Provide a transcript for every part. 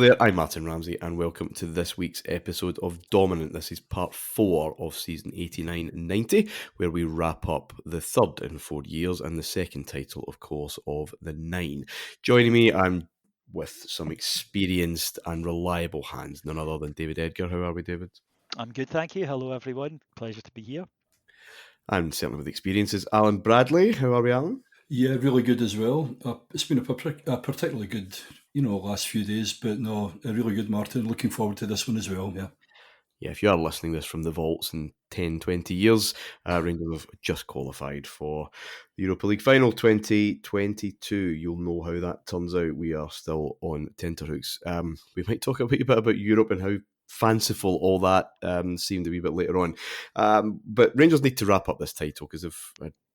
Hello there, I'm Martyn Ramsey and welcome to this week's episode of Dominant. This is part 4 of season 89-90, where we wrap up the third in 4 years and the second title, of course, of the 9. Joining me, I'm with some experienced and reliable hands, none other than David Edgar. How are we, David? I'm good, thank you. Hello, everyone. Pleasure to be here. And certainly with experiences, Alan Bradley. How are we, Alan? Yeah, really good as well. It's been a particularly good, last few days, but no, a really good, Martyn. Looking forward to this one as well, yeah. Yeah, if you are listening to this from the vaults in 10, 20 years, Rangers have just qualified for the Europa League final 2022. You'll know how that turns out. We are still on tenterhooks. We might talk a wee bit about Europe and how fanciful all that seemed a wee bit later on. But Rangers need to wrap up this title because of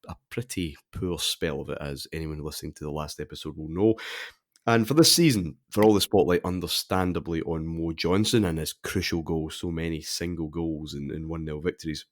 a pretty poor spell of it, as anyone listening to the last episode will know. And for this season, for all the spotlight understandably on Mo Johnson and his crucial goals, so many single goals and 1-0 victories,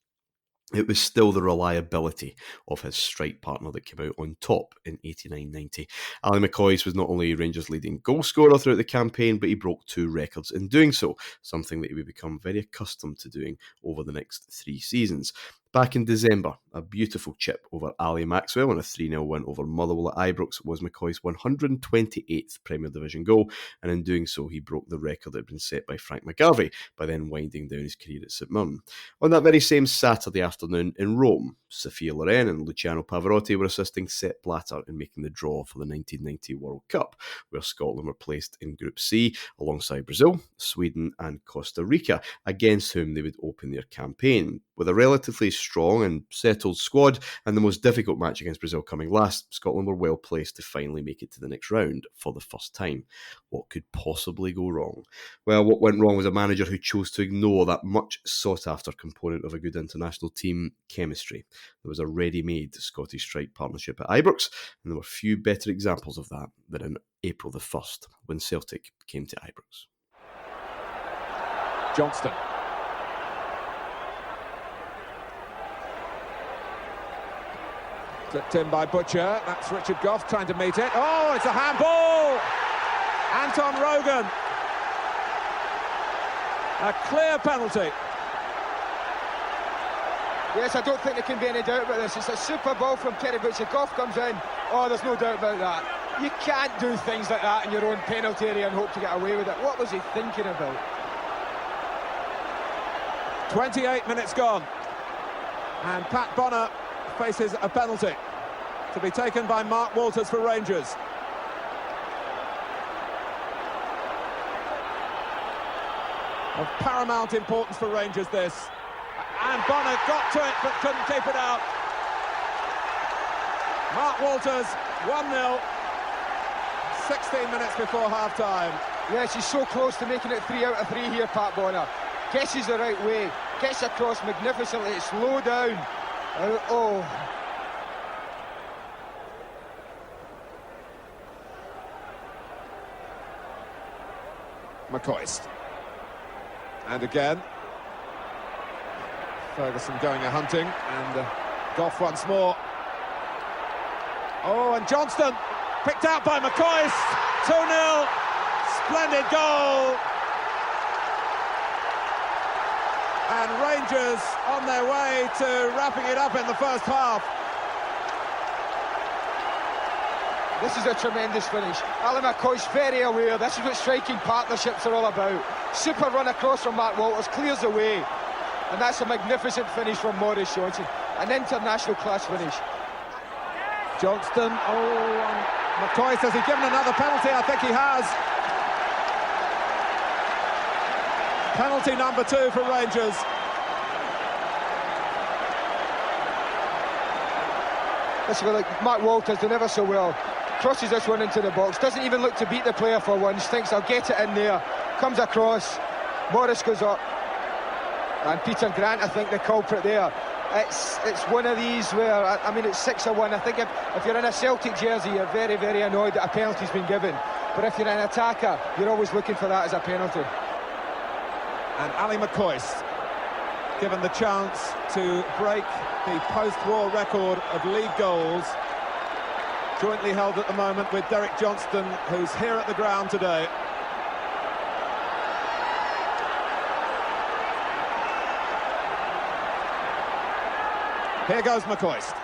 it was still the reliability of his strike partner that came out on top in 89-90. Ali McCoist was not only Rangers' leading goal scorer throughout the campaign, but he broke 2 records in doing so, something that he would become very accustomed to doing over the next 3 seasons. Back in December, a beautiful chip over Ali Maxwell and a 3-0 win over Motherwell at Ibrox was McCoist's 128th Premier Division goal, and in doing so he broke the record that had been set by Frank McGarvey by then winding down his career at St Mirren. On that very same Saturday afternoon in Rome, Sophia Loren and Luciano Pavarotti were assisting Sepp Blatter in making the draw for the 1990 World Cup, where Scotland were placed in Group C alongside Brazil, Sweden and Costa Rica, against whom they would open their campaign. With a relatively strong and settled squad and the most difficult match against Brazil coming last, Scotland were well placed to finally make it to the next round for the first time. What could possibly go wrong? Well, what went wrong was a manager who chose to ignore that much sought-after component of a good international team, chemistry. There was a ready-made Scottish strike partnership at Ibrox, and there were few better examples of that than on April the 1st, when Celtic came to Ibrox. Johnston. Clipped in by Butcher. That's Richard Gough trying to meet it. Oh, it's a handball! Anton Rogan. A clear penalty. Yes, I don't think there can be any doubt about this. It's a super ball from Kerry Butcher. Gough comes in. Oh, there's no doubt about that. You can't do things like that in your own penalty area and hope to get away with it. What was he thinking about? 28 minutes gone. And Pat Bonner faces a penalty to be taken by Mark Walters for Rangers. Of paramount importance for Rangers, this. And Bonner got to it but couldn't keep it out. Mark Walters, 1-0, 16 minutes before half-time. Yes, he's so close to making it 3 out of 3 here, Pat Bonner. Guesses the right way, gets across magnificently, it's low down. Oh. McCoist. And again. Ferguson going a-hunting, and Gough once more. Oh, and Johnston picked out by McCoist. 2-0. Splendid goal. And Rangers on their way to wrapping it up in the first half. This is a tremendous finish. Alan McCoist very aware. This is what striking partnerships are all about. Super run across from Mark Walters, clears the way. And that's a magnificent finish from Maurice Johnson. An international class finish. Johnston, and McCoist, has he given another penalty? I think he has. Penalty number 2 for Rangers. This is like Mark Walters did ever so well. Crosses this one into the box. Doesn't even look to beat the player for once. Thinks I'll get it in there. Comes across. Morris goes up. And Peter Grant, I think, the culprit there. It's one of these where, I mean, it's 6-1. I think if you're in a Celtic jersey, you're very, very annoyed that a penalty's been given. But if you're an attacker, you're always looking for that as a penalty. And Ali McCoist given the chance to break the post-war record of league goals, jointly held at the moment with Derek Johnston, who's here at the ground today. Here goes McCoist.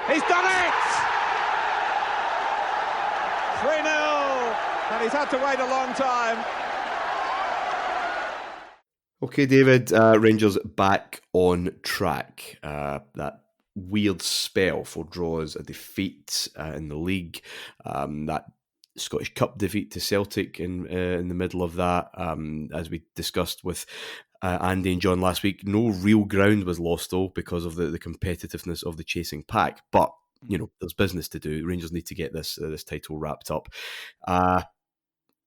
He's done it! 3-0, and he's had to wait a long time. Okay, David, Rangers back on track. That weird spell for draws, a defeat in the league, that Scottish Cup defeat to Celtic in the middle of that, as we discussed with Andy and John last week. No real ground was lost though because of the competitiveness of the chasing pack, but there's business to do. Rangers need to get this title wrapped up.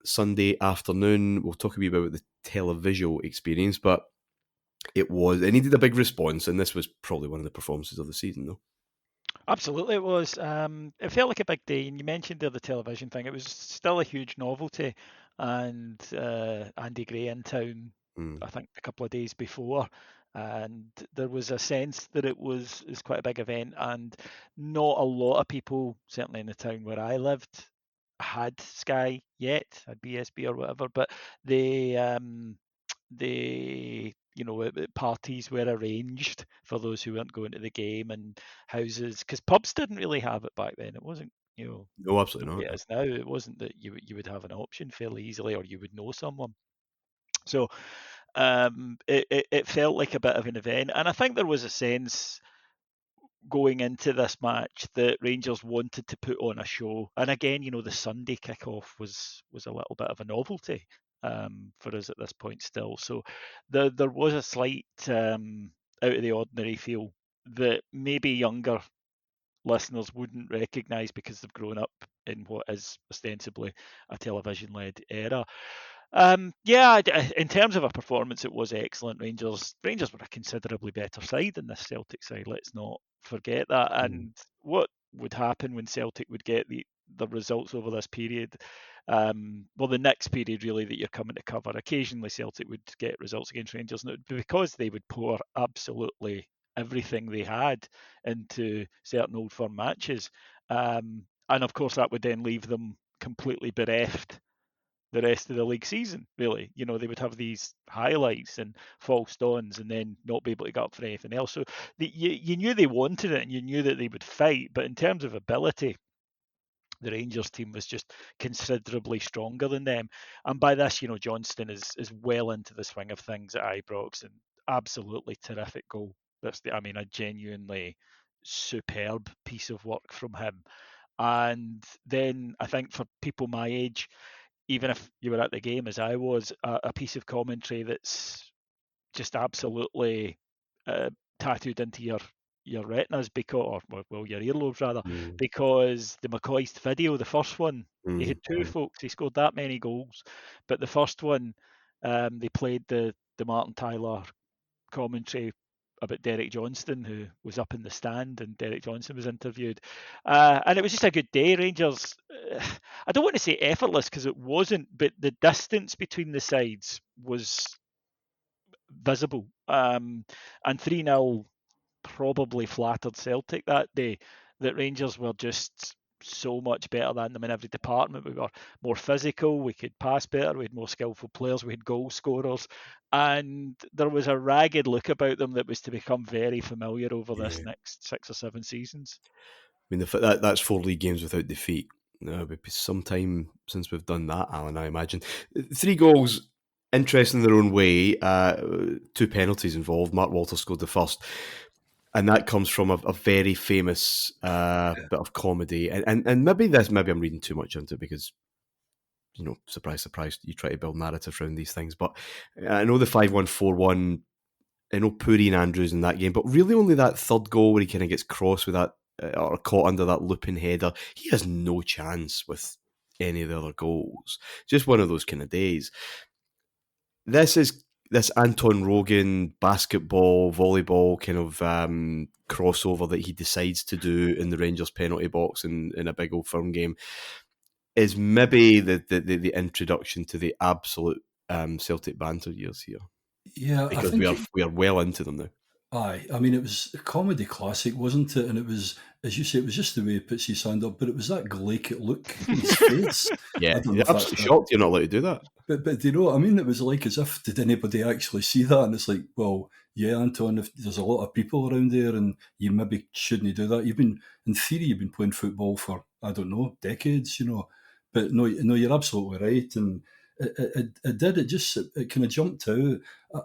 Sunday afternoon, we'll talk a wee bit about the televisual experience, but it needed a big response, and this was probably one of the performances of the season though. Absolutely, it was. It felt like a big day, and you mentioned there the television thing. It was still a huge novelty, and Andy Gray in town, I think, a couple of days before, and there was a sense that it was quite a big event, and not a lot of people, certainly in the town where I lived, had Sky yet, had BSB or whatever, but parties were arranged for those who weren't going to the game, and houses, because pubs didn't really have it back then. It wasn't, no, absolutely not. It is now. It wasn't that you would have an option fairly easily, or you would know someone. So it felt like a bit of an event, and I think there was a sense going into this match that Rangers wanted to put on a show. And again, the Sunday kickoff was a little bit of a novelty for us at this point still. So there was a slight out of the ordinary feel that maybe younger listeners wouldn't recognise because they've grown up in what is ostensibly a television-led era. In terms of a performance, it was excellent. Rangers were a considerably better side than this Celtic side. Let's not forget that. And what would happen when Celtic would get the results over this period? The next period really that you're coming to cover. Occasionally Celtic would get results against Rangers, and it would be because they would pour absolutely everything they had into certain Old Firm matches, and of course that would then leave them completely bereft the rest of the league season, really. They would have these highlights and false dawns and then not be able to get up for anything else. So you knew they wanted it, and you knew that they would fight, but in terms of ability, the Rangers team was just considerably stronger than them. And by this, Johnston is well into the swing of things at Ibrox, and absolutely terrific goal. A genuinely superb piece of work from him. And then I think for people my age, even if you were at the game as I was, a piece of commentary that's just absolutely tattooed into your retinas, your earlobes rather, because the McCoist video, the first one, he had two folks, he scored that many goals, but the first one, they played the Martyn Tyler commentary about Derek Johnston, who was up in the stand, and Derek Johnston was interviewed, and it was just a good day. Rangers, I don't want to say effortless because it wasn't, but the distance between the sides was visible, and 3-0 probably flattered Celtic that day, that Rangers were just so much better than them in every department. We were more physical, we could pass better, we had more skillful players, we had goal scorers, and there was a ragged look about them that was to become very familiar over this next 6 or 7 seasons. That's 4 league games without defeat. It'll be some time since we've done that, Alan, I imagine. 3 goals, interesting in their own way. 2 penalties involved. Mark Walters scored the first, and that comes from a very famous bit of comedy. And maybe I'm reading too much into it because, surprise, surprise, you try to build narrative around these things. But I know the 5-1-4-1, I know Puri and Andrews in that game, but really only that third goal where he kind of gets crossed with that, or caught under that looping header. He has no chance with any of the other goals. Just one of those kind of days. This Anton Rogan basketball, volleyball kind of crossover that he decides to do in the Rangers penalty box in a big Old Firm game is maybe the introduction to the absolute Celtic banter years here. Yeah, because we are well into them now. Aye, it was a comedy classic, wasn't it? And it was, as you say, it was just the way he puts his hand up, but it was that glacial look in his face. Yeah, I'm absolutely shocked you're not allowed to do that. But do you know what I mean? It was like as if, did anybody actually see that? And it's like, well, yeah, Anton, if there's a lot of people around there and you maybe shouldn't do that. In theory, you've been playing football for, I don't know, decades, But no, you're absolutely right. And it kind of jumped out.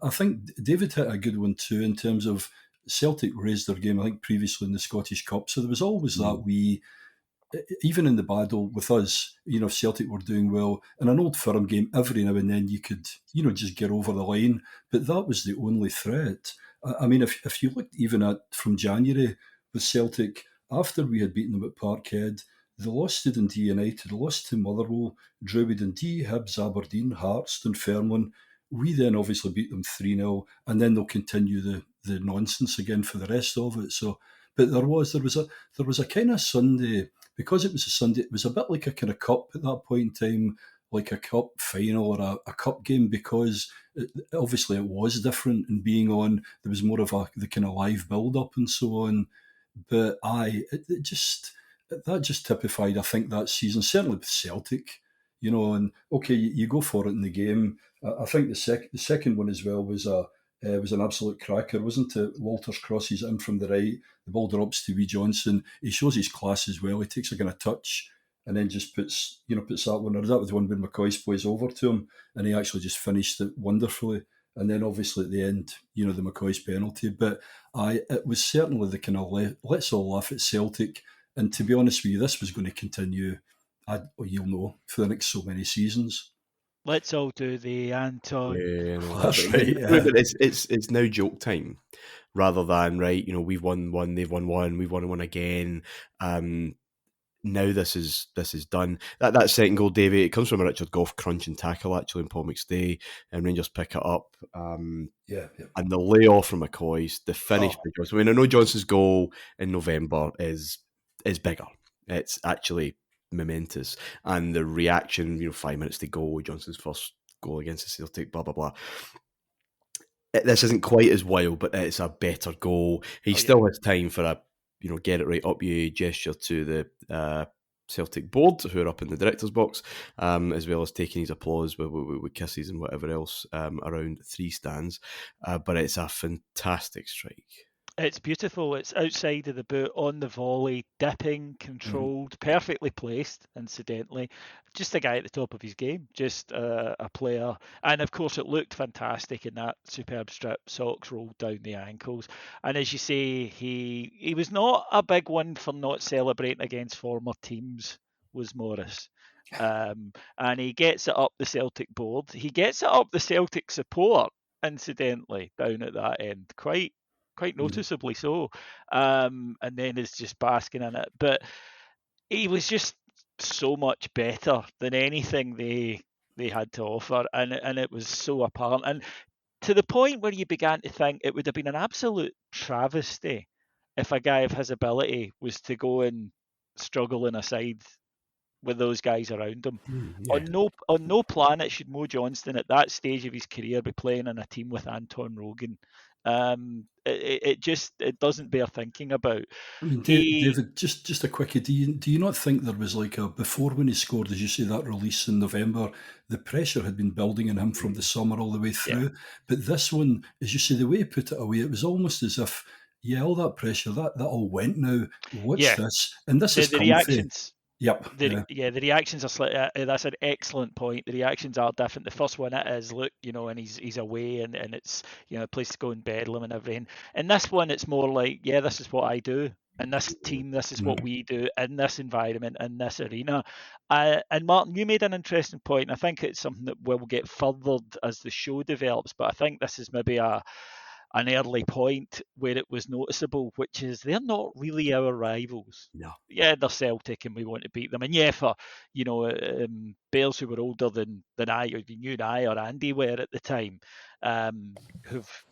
I think David hit a good one too in terms of Celtic raised their game, I think, previously in the Scottish Cup. So there was always that even in the battle with us, if Celtic were doing well, in an Old Firm game, every now and then you could, just get over the line. But that was the only threat. I mean, if you looked even at from January with Celtic, after we had beaten them at Parkhead, they lost to Dundee United, they lost to Motherwell, drew with Dundee, Hibs, Aberdeen, Hearts, Dunfermline. We then obviously beat them 3-0, and then they'll continue the nonsense again for the rest of it. So, but there was a kind of Sunday, because it was a Sunday, it was a bit like a kind of cup at that point in time, like a cup final or a cup game, because obviously it was different, and being on, there was more of the kind of live build-up and so on. But that just typified, I think, that season, certainly with Celtic, and okay, you go for it in the game. I think the second one as well was an absolute cracker, wasn't it? Walters crosses in from the right, the ball drops to Wee Johnson. He shows his class as well. He takes a kind of touch and then just puts that one. Or that was the one when McCoy plays over to him, and he actually just finished it wonderfully. And then obviously at the end, the McCoy's penalty. But it was certainly the kind of let's all laugh at Celtic. And to be honest with you, this was going to continue, you'll know, for the next so many seasons. Let's all do the Anton. Yeah, that's right. Yeah. It's now joke time, rather than we've won one, they've won one, we've won one again. Now this is done. That second goal, Davey, it comes from a Richard Gough crunch and tackle actually, and Paul McStay, and Rangers pick it up. Yeah. And the layoff from McCoy's, the finish. Because I know Johnson's goal in November is bigger. It's actually momentous, and the reaction, 5 minutes to go, Johnson's first goal against the Celtic, blah blah blah. This isn't quite as wild, but it's a better goal. He still has time for a get it right up you gesture to the Celtic board who are up in the director's box, as well as taking his applause with kisses and whatever else around three stands. But it's a fantastic strike. It's beautiful. It's outside of the boot, on the volley, dipping, controlled, perfectly placed, incidentally. Just a guy at the top of his game, just a player. And of course, it looked fantastic in that superb strip, socks rolled down the ankles. And as you say, he was not a big one for not celebrating against former teams, was Morris. And he gets it up the Celtic board. He gets it up the Celtic support, incidentally, down at that end. Quite noticeably so, and then is just basking in it. But he was just so much better than anything they had to offer, and it was so apparent, and to the point where you began to think it would have been an absolute travesty if a guy of his ability was to go and struggle in a side with those guys around him. Yeah. On no planet should Mo Johnston at that stage of his career be playing in a team with Anton Rogan. It doesn't bear thinking about. I mean, David, just a quickie. Do you not think there was like before when he scored, as you say, that release in November, the pressure had been building on him from the summer all the way through. Yeah. But this one, as you say, the way he put it away, it was almost as if, all that pressure, that all went now. What's this? And this is the comfy. Reactions. Yep. The reactions are slightly. That's an excellent point. The reactions are different. The first one, it is look, and he's away, and it's a place to go in Bedlam and everything. And this one, it's more like, this is what I do, and this team, this is what we do in this environment, in this arena. And Martyn, you made an interesting point. And I think it's something that will get furthered as the show develops. But I think this is maybe an early point where it was noticeable, which is they're not really our rivals. No. Yeah, they're Celtic and we want to beat them. And for, Bears who were older than I, or you and I, or Andy were at the time,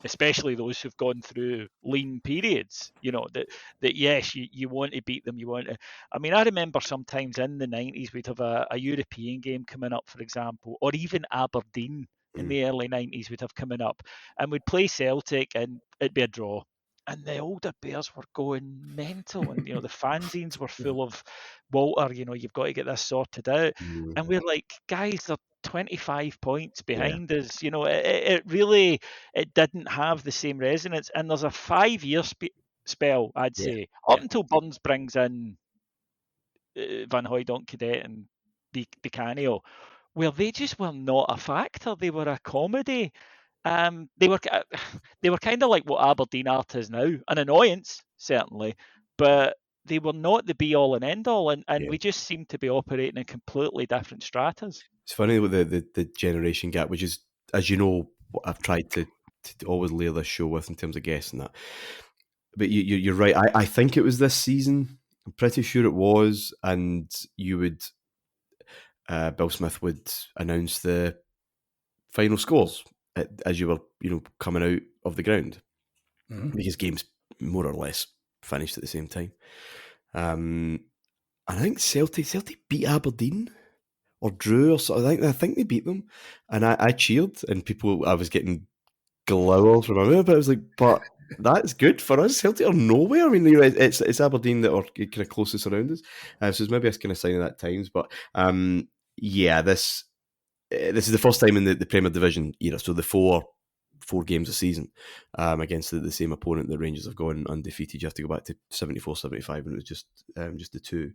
especially those who've gone through lean periods, that yes, you want to beat them. I remember sometimes in the 90s, we'd have a European game coming up, for example, or even Aberdeen in the early 90s would have coming up, and we'd play Celtic and it'd be a draw, and the older Bears were going mental, and the fanzines were full of Walter, you've got to get this sorted out, and we're like, guys, 25 points behind us. You know, it really didn't have the same resonance. And there's a 5-year spell, I'd say, up until Burns brings in Van Hooijdonk, Cadet, and Bicanio, where they just were not a factor. They were a comedy. They were kind of like what Aberdeen Art is now, an annoyance certainly, but they were not the be all and end all, and we just seemed to be operating in completely different stratas. It's funny with the generation gap, which is, as you know, what I've tried to always layer this show with in terms of guessing that. But you're right. I think it was this season. I'm pretty sure it was, and you would, Bill Smith would announce the final scores as you were, coming out of the ground, because games more or less finished at the same time. I think Celtic beat Aberdeen or drew or something. I think they beat them, and I cheered, and I was getting glowers from everywhere, but I was like, but that's good for us. Celtic are nowhere. I mean, it's Aberdeen that are kind of closest around us, so it's maybe a kind of sign of that times. But this is the first time in the Premier Division era, so the four games a season against the same opponent. The Rangers have gone undefeated. You have to go back to 74-75, and it was just the two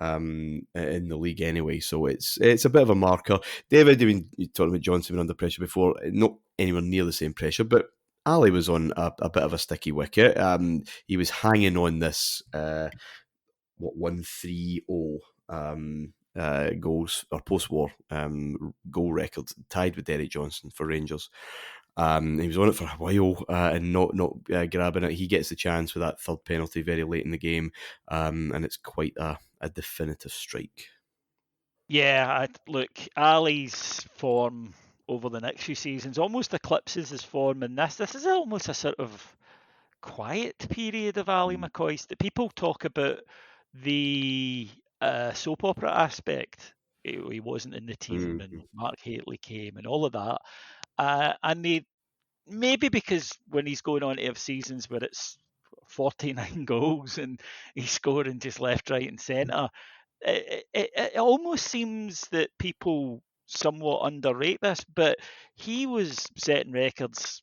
in the league anyway. So it's a bit of a marker. David, I mean, you talked about Johnson being under pressure before. Not anywhere near the same pressure, but Ali was on a bit of a sticky wicket. He was hanging on this 1-3-0 goals or post-war goal record, tied with Derek Johnson for Rangers. He was on it for a while and not grabbing it. He gets the chance with that third penalty very late in the game, and it's quite a definitive strike. Yeah, look, Ali's form over the next few seasons almost eclipses his form in this. This is almost a sort of quiet period of Ali McCoist that people talk about the soap opera aspect. He wasn't in the team, and Mark Hateley came, and all of that. And they maybe because when he's going on to have seasons where it's 49 goals and he's scoring just left, right, and centre, it almost seems that people somewhat underrate this. But he was setting records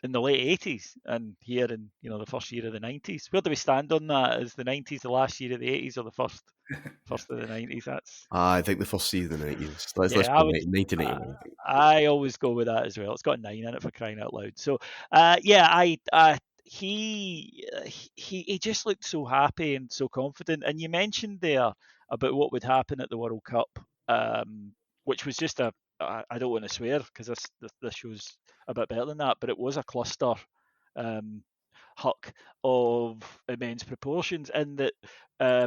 in the late 80s and here in the first year of the 90s. Where do we stand on that? Is the 90s the last year of the 80s or the first of the 90s? That's I think the first season of the 90s. Let's go 1981. I always go with that as well. It's got a 9 in it, for crying out loud. So he just looked so happy and so confident. And you mentioned there about what would happen at the World Cup, which was just I don't want to swear because this show's a bit better than that, but it was a cluster huck of immense proportions, in that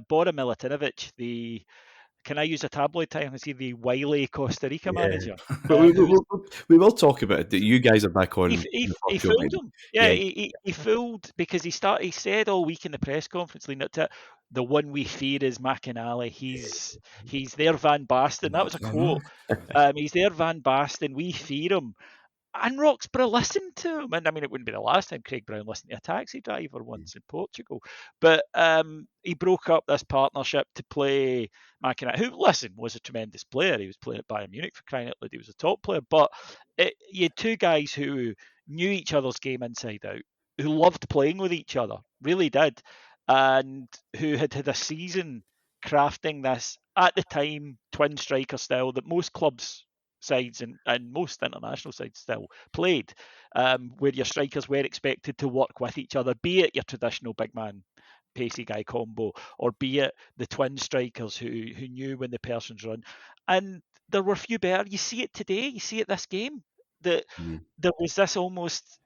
Bora Milutinovic, can I use a tabloid title? Is he the wily Costa Rica manager? But we will talk about it. You guys are back on. He fooled him. Yeah, he fooled, because he said all week in the press conference leading up to it, the one we fear is McInally. He's their Van Basten. That was a quote. He's their Van Basten. We fear him. And Roxburgh listened to him. And I mean, it wouldn't be the last time Craig Brown listened to a taxi driver once in Portugal. But he broke up this partnership to play McInally, who, was a tremendous player. He was playing at Bayern Munich, for crying out loud. He was a top player. But you had two guys who knew each other's game inside out, who loved playing with each other, really did, and who had a season crafting this, at the time, twin striker style that most clubs sides and most international sides still played, where your strikers were expected to work with each other, be it your traditional big man pacey guy combo, or be it the twin strikers who knew when the person's run. And there were few better. You see it today, you see it this game, that there was this almost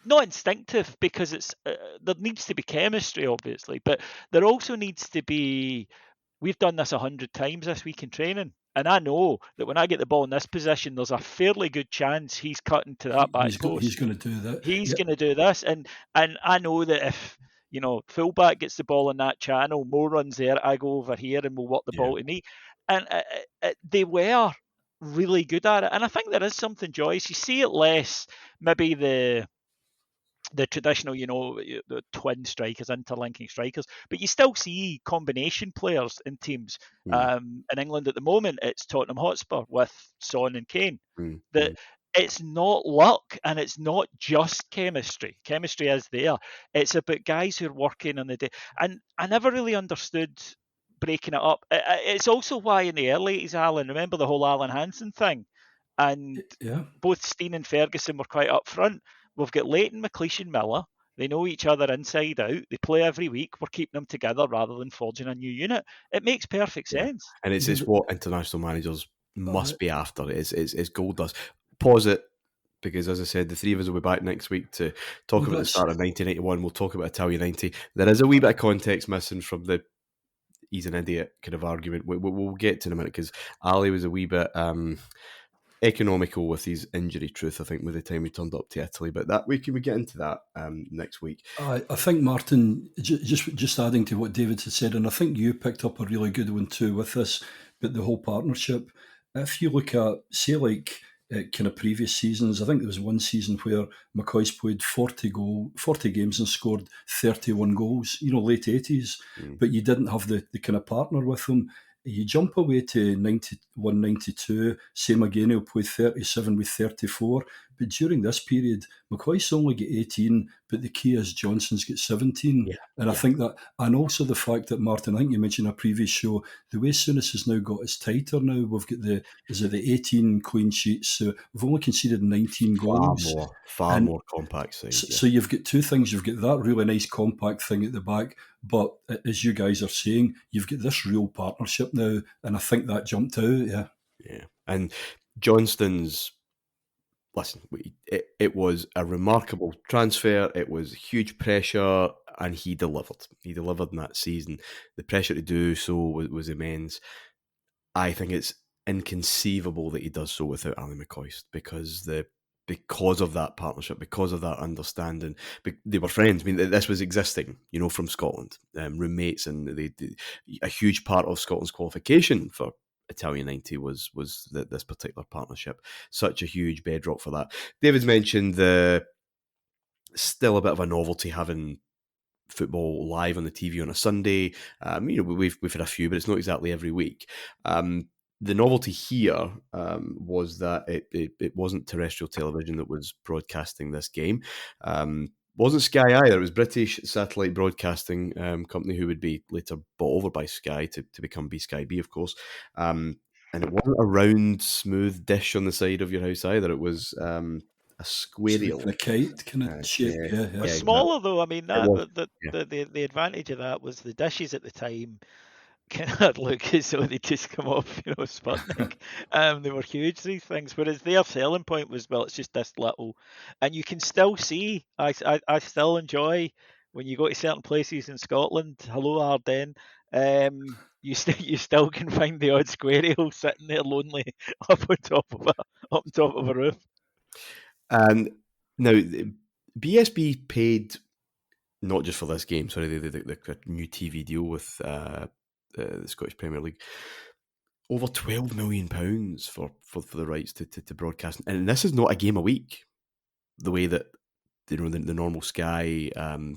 not instinctive, because it's there needs to be chemistry, obviously, but there also needs to be, we've done this 100 times this week in training, and I know that when I get the ball in this position, there's a fairly good chance he's cutting to that back post. He's going to do that. He's going to do this, and I know that if fullback gets the ball in that channel, Mo runs there, I go over here, and we'll work the ball to me. And they were really good at it, and I think there is something, Joyce. You see it less, maybe the the traditional, the twin strikers, interlinking strikers, but you still see combination players in teams. In England at the moment, it's Tottenham Hotspur with Son and Kane. That it's not luck and it's not just chemistry. Chemistry is there. It's about guys who are working on the day. And I never really understood breaking it up. It's also why in the early 80s, Alan, remember the whole Alan Hansen thing? And both Steen and Ferguson were quite upfront. We've got Leighton, McLeish and Miller. They know each other inside out. They play every week. We're keeping them together rather than forging a new unit. It makes perfect sense. And it's what international managers must be after. It's gold dust. Pause it, because as I said, the three of us will be back next week to talk about the start of 1981. We'll talk about Italia 90. There is a wee bit of context missing from the he's an idiot kind of argument. We'll get to in a minute, because Ali was a wee bit economical with his injury truth, I think, by the time he turned up to Italy. But that we can get into that next week. I think, Martyn, just adding to what David had said, and I think you picked up a really good one too with this, but the whole partnership. If you look at, say, like kind of previous seasons, I think there was one season where McCoy's played 40 games and scored 31 goals, late 80s, but you didn't have the kind of partner with him. You jump away to 91, 92, same again, he'll play 37 with 34. But during this period, McCoy's only get 18, but the key is Johnson's get 17. I think that, and also the fact that, Martyn, I think you mentioned in a previous show, the way Souness has now got is tighter now. We've got the 18 clean sheets, so we've only conceded 19 goals. Far more compact side. So you've got two things. You've got that really nice compact thing at the back, but as you guys are saying, you've got this real partnership now, and I think that jumped out, Yeah. And Johnston's, listen, it was a remarkable transfer. It was huge pressure, and he delivered. He delivered in that season. The pressure to do so was immense. I think it's inconceivable that he does so without Ali McCoist, because of that partnership, because of that understanding. They were friends. I mean, this was existing, from Scotland, roommates, and a huge part of Scotland's qualification for Italia 90 was this particular partnership. Such a huge bedrock for that. David's mentioned still a bit of a novelty having football live on the TV on a Sunday. We've had a few, but it's not exactly every week. The novelty here was that it wasn't terrestrial television that was broadcasting this game. Wasn't Sky either. It was British Satellite Broadcasting Company, who would be later bought over by Sky to become Sky B, of course. And it wasn't a round, smooth dish on the side of your house either. It was a squarial. Kind of kite kind of shape. Yeah. Smaller, though. I mean, the advantage of that was the dishes at the time kind of look as though they just come off, Sputnik. They were huge, these things. Whereas their selling point was, well, it's just this little, and you can still see. I still enjoy when you go to certain places in Scotland. Hello, Ardennes. You still can find the odd squirrel sitting there lonely up on top of a roof. And now BSB paid not just for this game. Sorry, the new TV deal with the Scottish Premier League, over £12 million for the rights to broadcast, and this is not a game a week, the way that the normal Sky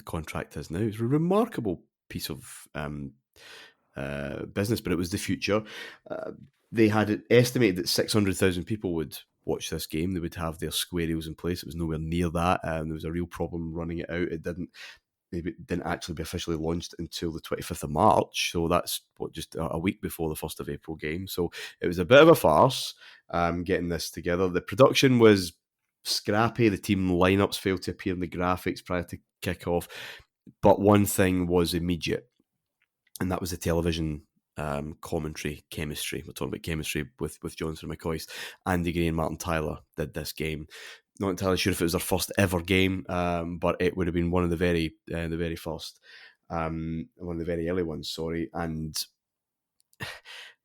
contract is now. It's a remarkable piece of business, but it was the future. They had it estimated that 600,000 people would watch this game. They would have their squarials in place. It was nowhere near that. There was a real problem running it out. It didn't actually be officially launched until the 25th of March. So that's just a week before the 1st of April game. So it was a bit of a farce getting this together. The production was scrappy. The team lineups failed to appear in the graphics prior to kick-off. But one thing was immediate, and that was the television commentary chemistry. We're talking about chemistry with Johnson and McCoist. Andy Gray and Martyn Tyler did this game. Not entirely sure if it was their first ever game, but it would have been one of the very first, one of the very early ones, sorry. And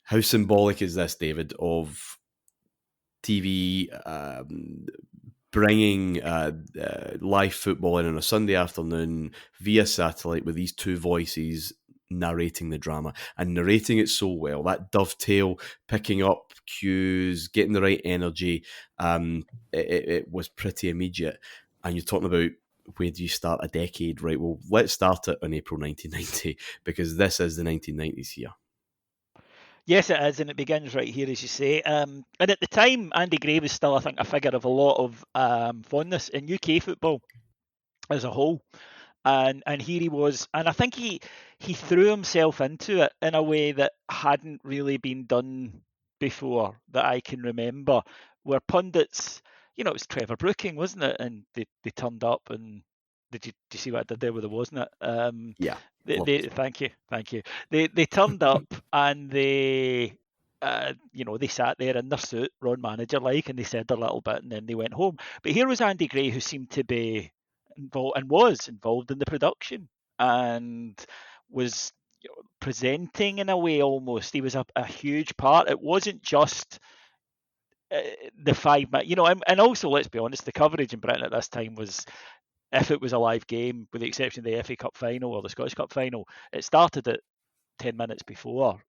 how symbolic is this, David, of TV bringing live football in on a Sunday afternoon via satellite with these two voices narrating the drama, and narrating it so well, that dovetail, picking up cues, getting the right energy, it was pretty immediate. And you're talking about where do you start a decade? Right, well, let's start it on April 1990, because this is the 1990s here. Yes, it is, and it begins right here, as you say. And at the time, Andy Gray was still, I think, a figure of a lot of fondness in UK football as a whole. And here he was, and I think he threw himself into it in a way that hadn't really been done before that I can remember, where pundits, it was Trevor Brooking, wasn't it? And they turned up, and did you see what I did there with it, wasn't it? Yeah. Thank you. They turned up and they they sat there in their suit, Ron manager like, and they said their little bit, and then they went home. But here was Andy Gray, who seemed to be was involved in the production and was presenting in a way almost. He was a huge part. It wasn't just the 5 minutes, and also, let's be honest, the coverage in Britain at this time was, if it was a live game, with the exception of the FA Cup final or the Scottish Cup final, it started at 10 minutes before.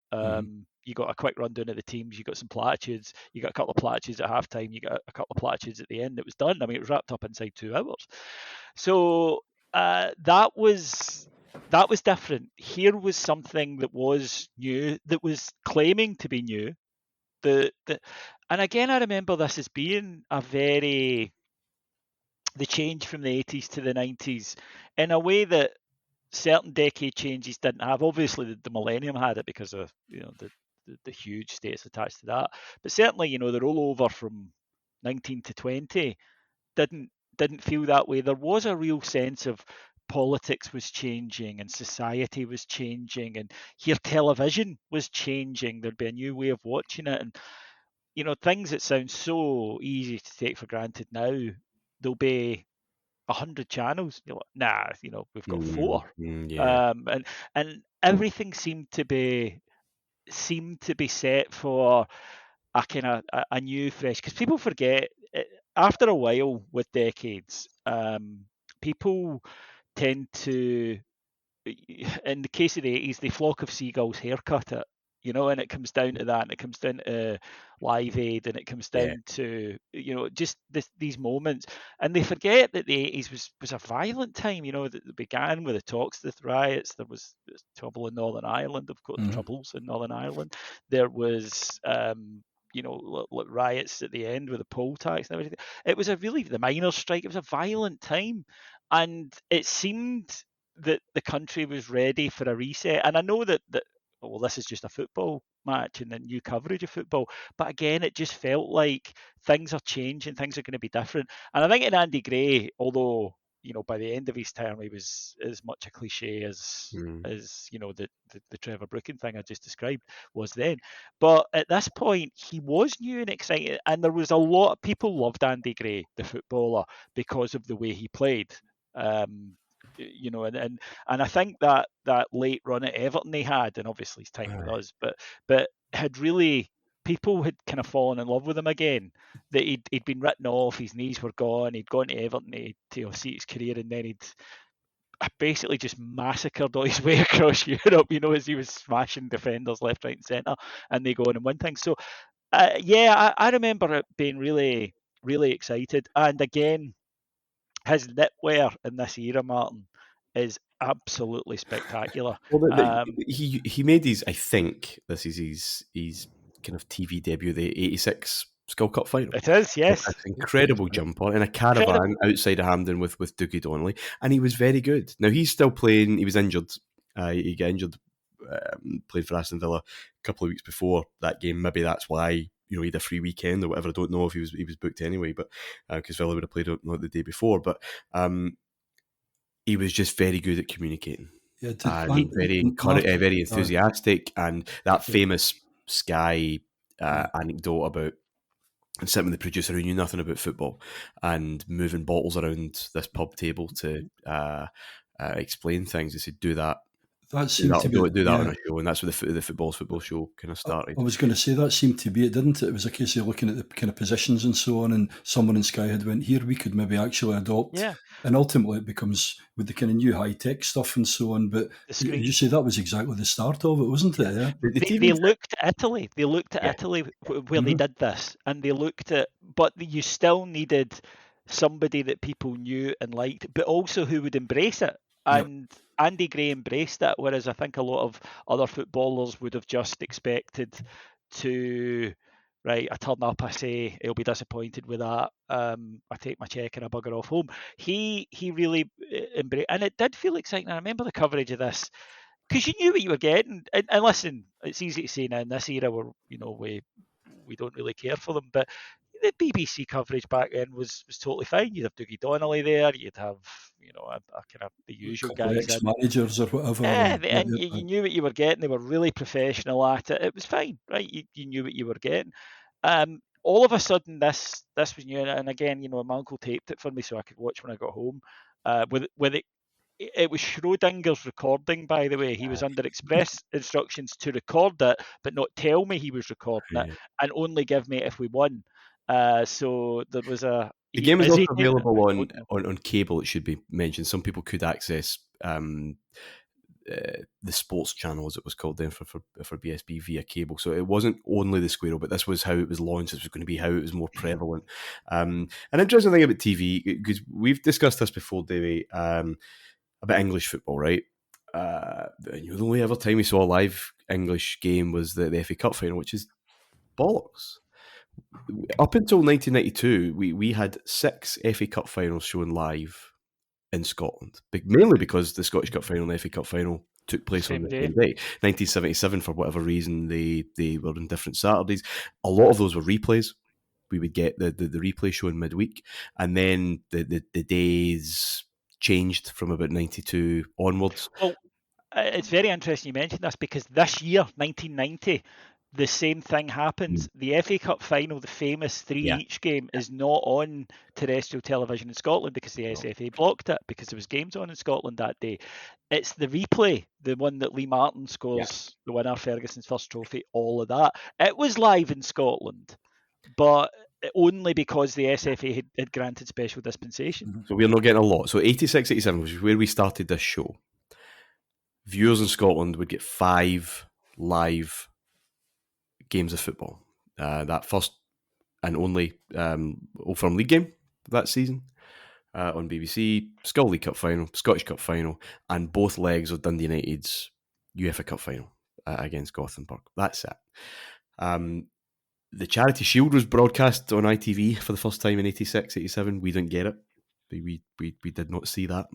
You got a quick rundown of the teams, you got some platitudes, you got a couple of platitudes at halftime, you got a couple of platitudes at the end. It was done. I mean, it was wrapped up inside 2 hours. So that was different. Here was something that was new, that was claiming to be new. And again, I remember this as being the change from the 80s to the 90s in a way that certain decade changes didn't have. Obviously, the millennium had it because of the huge status attached to that. But certainly, the rollover from 19 to 20 didn't feel that way. There was a real sense of politics was changing and society was changing, and here television was changing. There'd be a new way of watching it, and things that sound so easy to take for granted now, there'll be 100 channels. You're like, nah, we've got 4. Yeah. And everything seemed to be set for a kind of a new fresh, because people forget after a while with decades, people tend to, in the case of the 80s, the flock of seagulls haircut it. And it comes down to that, and it comes down to Live Aid, and it comes down to, just these moments. And they forget that the 80s was a violent time, that began with the Toxteth riots. There was trouble in Northern Ireland, of course, troubles in Northern Ireland. There was, riots at the end with the poll tax and everything. It was the miners' strike. It was a violent time. And it seemed that the country was ready for a reset. And I know that well, this is just a football match and the new coverage of football. But again, it just felt like things are changing, things are going to be different. And I think in Andy Gray, although, by the end of his term, he was as much a cliche as the Trevor Brooking thing I just described was then. But at this point, he was new and exciting. And there was a lot of people loved Andy Gray, the footballer, because of the way he played. And I think that late run at Everton he had, and obviously his time with us, but had really, people had kind of fallen in love with him again. That he'd been written off, his knees were gone, he'd gone to Everton to see his career, and then he'd basically just massacred all his way across Europe, as he was smashing defenders left, right, and centre, and they go on and win things. So I remember it being really, really excited. And again, his knitwear in this era, Martyn, is absolutely spectacular. Well, he made his, I think this is his kind of TV debut, the 86 Skull Cup final. It is, yes. An incredible jumper in a caravan outside of Hampden with Dougie Donnelly, and he was very good. Now he's still playing. He was injured. He got injured. Played for Aston Villa a couple of weeks before that game. Maybe that's why he had a free weekend or whatever. I don't know if he was booked anyway, but because Villa would have played the day before. But he was just very good at communicating. Very enthusiastic, and that famous Sky anecdote about sitting with the producer who knew nothing about football and moving bottles around this pub table to explain things. He said, "Do that." That seemed to be on a show, and that's where the football show kind of started. I was going to say that seemed to be it, didn't it? It was a case of looking at the kind of positions and so on, and someone in Sky had went, here we could maybe actually adopt. Yeah. And ultimately it becomes with the kind of new high-tech stuff and so on. But you say that was exactly the start of it, wasn't it? Yeah. They looked at Italy. They looked at Italy where they did this, and they looked at, but you still needed somebody that people knew and liked, but also who would embrace it. And Andy Gray embraced it, whereas I think a lot of other footballers would have just expected to, right, I turn up, I say he'll be disappointed with that. I take my check and I bugger off home. He really embraced, and it did feel exciting. I remember the coverage of this because you knew what you were getting. And listen, it's easy to say now in this era where we don't really care for them, but the BBC coverage back then was totally fine. You'd have Dougie Donnelly there. You'd have a kind of the usual guys in. Managers or whatever. And you knew what you were getting. They were really professional at it. It was fine, right? You knew what you were getting. All of a sudden, this was new. And again, my uncle taped it for me so I could watch when I got home. With it was Schrodinger's recording, by the way. He was under express instructions to record it, but not tell me he was recording it, and only give me it if we won. So there was the game is also available on cable. It should be mentioned. Some people could access the sports channel, as it was called then for BSB, via cable. So it wasn't only the Squirrel, but this was how it was launched. This was going to be how it was more prevalent. An interesting thing about TV, because we've discussed this before, Davey, about English football, right? The only ever time we saw a live English game was the FA Cup final, which is bollocks. Up until 1992, we had 6 FA Cup finals shown live in Scotland, mainly because the Scottish Cup final and the FA Cup final took place on the same day. 1977, for whatever reason, they were on different Saturdays. A lot of those were replays. We would get the replay shown midweek, and then the days changed from about 92 onwards. Well, it's very interesting you mentioned this, because this year, 1990, the same thing happens. The FA Cup final, the famous 3 each game, is not on terrestrial television in Scotland because the SFA blocked it because there was games on in Scotland that day. It's the replay, the one that Lee Martyn scores the winner, Ferguson's first trophy, all of that. It was live in Scotland, but only because the SFA had granted special dispensation. So we're not getting a lot. So 86, 87, which is where we started this show, viewers in Scotland would get 5 live games of football. That first and only Old Firm League game that season on BBC, Skull League Cup final, Scottish Cup final, and both legs of Dundee United's UEFA Cup final against Gothenburg. That's it. The Charity Shield was broadcast on ITV for the first time in 86, 87. We didn't get it. We did not see that.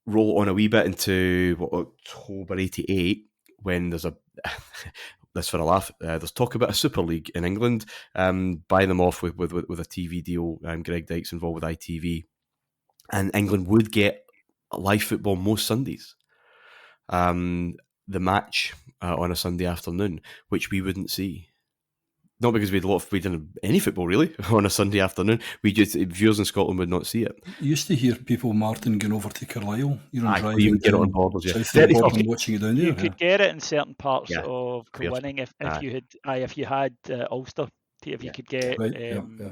Roll on a wee bit into October 88, when there's this for a laugh, there's talk about a Super League in England, buy them off with a TV deal, and Greg Dyke's involved with ITV, and England would get live football most Sundays. The match on a Sunday afternoon, which we wouldn't see. Not because we didn't have any football really on a Sunday afternoon. Viewers in Scotland would not see it. You used to hear people, Martyn, going over to Carlisle. Driving, you would get it on Borders, watching it down there. You could get it in certain parts of Kilwinning if you had Ulster. If you could get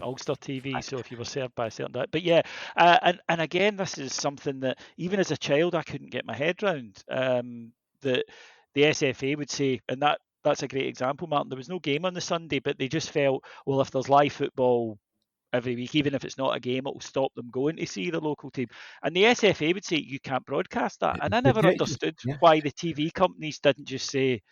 Ulster TV, so if you were served by a certain day. But and again, this is something that even as a child I couldn't get my head around. That the SFA would say, and that's a great example, Martyn. There was no game on the Sunday, but they just felt, well, if there's live football every week, even if it's not a game, it'll stop them going to see the local team. And the SFA would say, you can't broadcast that. And I never understood why the TV companies didn't just say,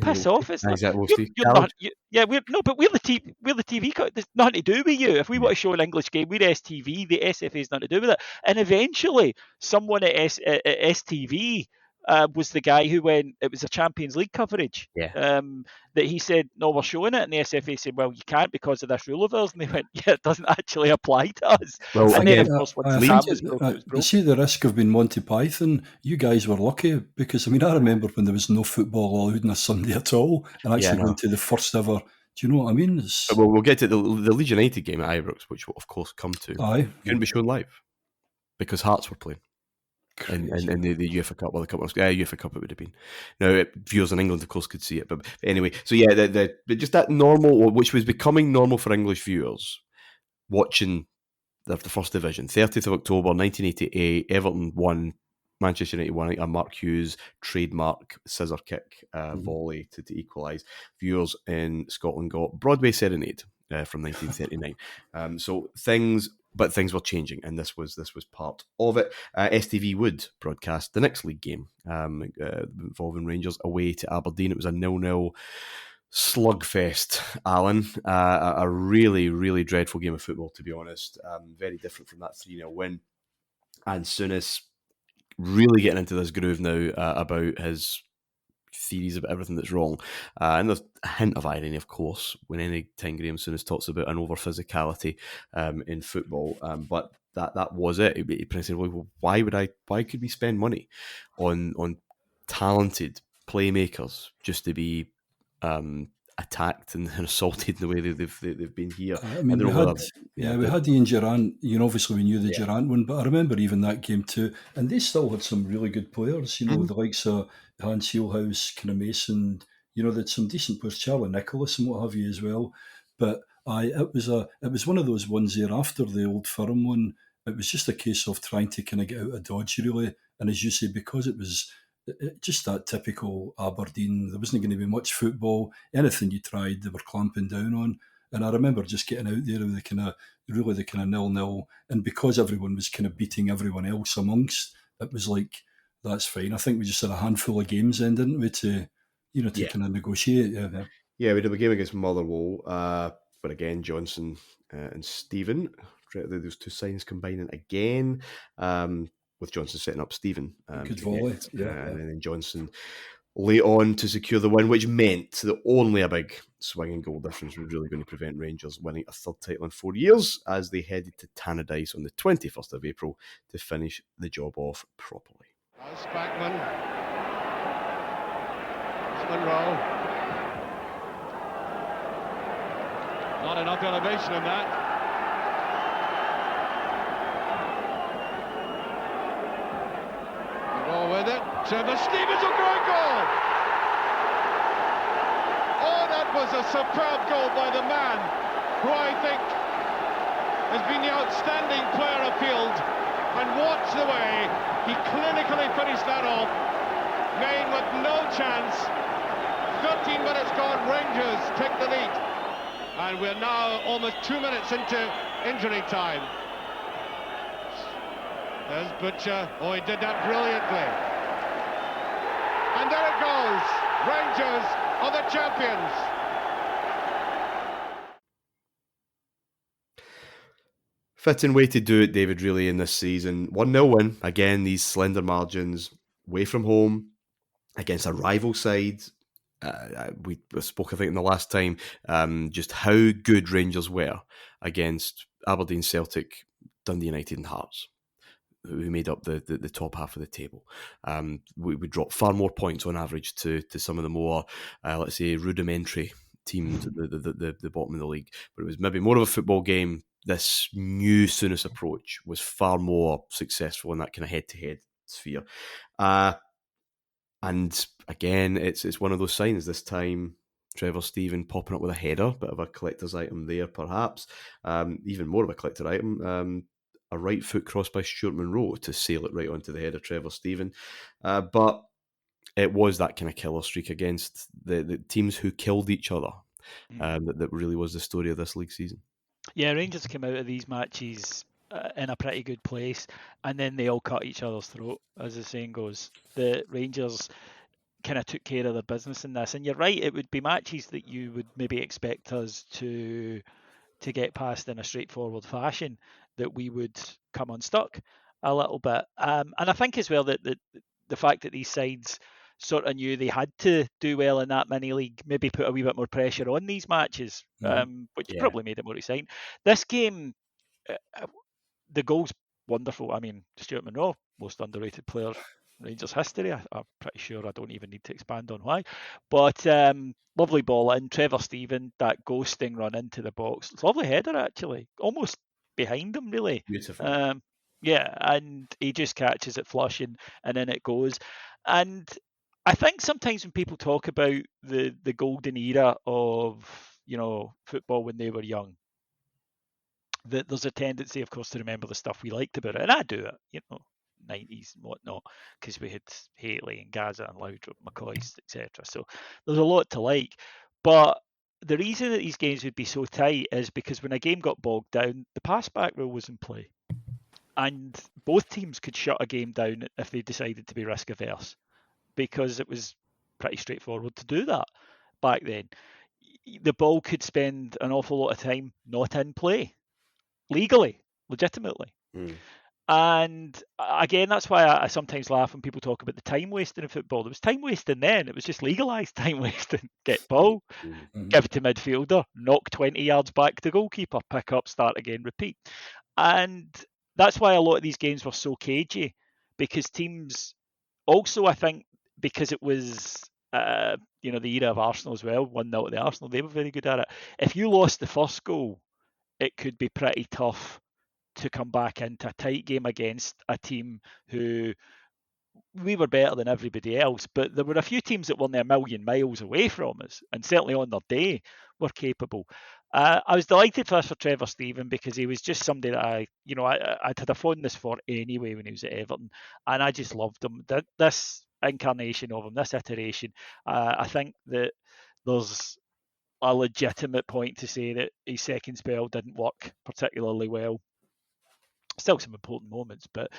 piss off. It's not, you're not, we're the TV. There's nothing to do with you. If we want to show an English game, we're STV. The SFA has nothing to do with it. And eventually, someone at STV was the guy who, when it was a Champions League coverage, that he said, no, we're showing it. And the SFA said, well, you can't because of this rule of ours. And they went, it doesn't actually apply to us. Well, and then, of course, once the Sam was broke, it was broke. See, the risk of being Monty Python, you guys were lucky, because, I remember when there was no football allowed on a Sunday at all, and actually went to the first ever. Do you know what I mean? Well, we'll get to the Leeds United game at Ibrox, which we'll, of course, come to. Couldn't be shown live because Hearts were playing. And the UEFA Cup, UEFA Cup it would have been. Now, viewers in England, of course, could see it. But anyway, so just that normal, which was becoming normal for English viewers, watching the First Division. 30th of October, 1988, Everton won, Manchester United won, a Mark Hughes trademark scissor kick volley to equalise. Viewers in Scotland got Broadway Serenade from 1939. So things but things were changing, and this was part of it. STV would broadcast the next league game involving Rangers away to Aberdeen. It was a 0-0 slugfest, Alan. A really, really dreadful game of football, to be honest. Very different from that 3-0 win. And Souness really getting into this groove now about his theories about everything that's wrong. And there's a hint of irony, of course, when any time Graham Souness talks about an over-physicality in football. But that was it. He said, well, why could we spend money on talented playmakers just to be attacked and assaulted in the way they've been here? I mean, we had Ian Durrant. Obviously we knew the Durrant one, but I remember even that game too, and they still had some really good players. The likes of Hans Heelhuis, kind of Mason. They had some decent players, Charlie Nicholas and what have you as well. But it was one of those ones there after the Old Firm one. It was just a case of trying to kind of get out of dodge, really. And as you say, because it was just that typical Aberdeen, there wasn't going to be much football. Anything you tried, they were clamping down on. And I remember just getting out there with the kind of 0-0, and because everyone was kind of beating everyone else amongst, it was like, that's fine. I think we just had a handful of games then, didn't we, to kind of negotiate. Yeah, we did a game against Motherwell, but again, Johnson and Stephen, those two signings combining again, with Johnson setting up Stephen. Good volley. And then Johnson late on to secure the win, which meant that only a big swinging goal difference was really going to prevent Rangers winning a third title in 4 years as they headed to Tannadice on the 21st of April to finish the job off properly. Spackman. Monroe. Not enough elevation in that. Go with it. Trevor Stevens, a great goal. Oh, that was a superb goal by the man who I think has been the outstanding player afield. And watch the way he clinically finished that off. Maine with no chance. 13 minutes gone, Rangers take the lead. And we're now almost 2 minutes into injury time. There's Butcher. Oh, he did that brilliantly. And there it goes. Rangers are the champions. Fitting way to do it, David, really, in this season. 1-0 win. Again, these slender margins, away from home, against a rival side. We spoke, I think, in the last time, just how good Rangers were against Aberdeen, Celtic, Dundee United and Hearts, who made up the top half of the table. We dropped far more points on average to some of the more, let's say, rudimentary teams at the bottom of the league. But it was maybe more of a football game. This new Souness approach was far more successful in that kind of head-to-head sphere. And again, it's one of those signs this time. Trevor Stephen popping up with a header, bit of a collector's item there, perhaps. Even more of a collector item. A right foot cross by Stuart Monroe to sail it right onto the head of Trevor Stephen. But it was that kind of killer streak against the teams who killed each other. That really was the story of this league season. Yeah, Rangers came out of these matches in a pretty good place, and then they all cut each other's throat, as the saying goes. The Rangers kind of took care of their business in this, and you're right, it would be matches that you would maybe expect us to get past in a straightforward fashion, that we would come unstuck a little bit. And I think as well that the fact that these sides sort of knew they had to do well in that mini league maybe put a wee bit more pressure on these matches, which probably made it more exciting. This game, the goal's wonderful. I mean, Stuart Monroe, most underrated player in Rangers history. I'm pretty sure I don't even need to expand on why. But lovely ball in. Trevor Stephen, that ghosting run into the box. It's a lovely header, actually. Almost behind him, really. Beautiful. Yeah, and he just catches it flush and then it goes. And I think sometimes when people talk about the golden era of, football when they were young, that there's a tendency, of course, to remember the stuff we liked about it. And I do it, 90s and whatnot, because we had Haley and Gaza and Loudrup, McCoys, etc. So there's a lot to like. But the reason that these games would be so tight is because when a game got bogged down, the pass-back rule was in play. And both teams could shut a game down if they decided to be risk-averse, because it was pretty straightforward to do that back then. The ball could spend an awful lot of time not in play, legally, legitimately. And again, that's why I sometimes laugh when people talk about the time wasting in football. There was time wasting then. It was just legalised time wasting. Get ball, give it to midfielder, knock 20 yards back to goalkeeper, pick up, start again, repeat. And that's why a lot of these games were so cagey, because teams also, I think, because it was the era of Arsenal as well, 1-0 at the Arsenal, they were very good at it. If you lost the first goal, it could be pretty tough to come back into a tight game against a team who we were better than everybody else, but there were a few teams that weren't a million miles away from us, and certainly on their day were capable. I was delighted for Trevor Steven, because he was just somebody that I'd had a fondness for anyway when he was at Everton, and I just loved him. This incarnation of him, this iteration, I think that there's a legitimate point to say that his second spell didn't work particularly well. Still some important moments, but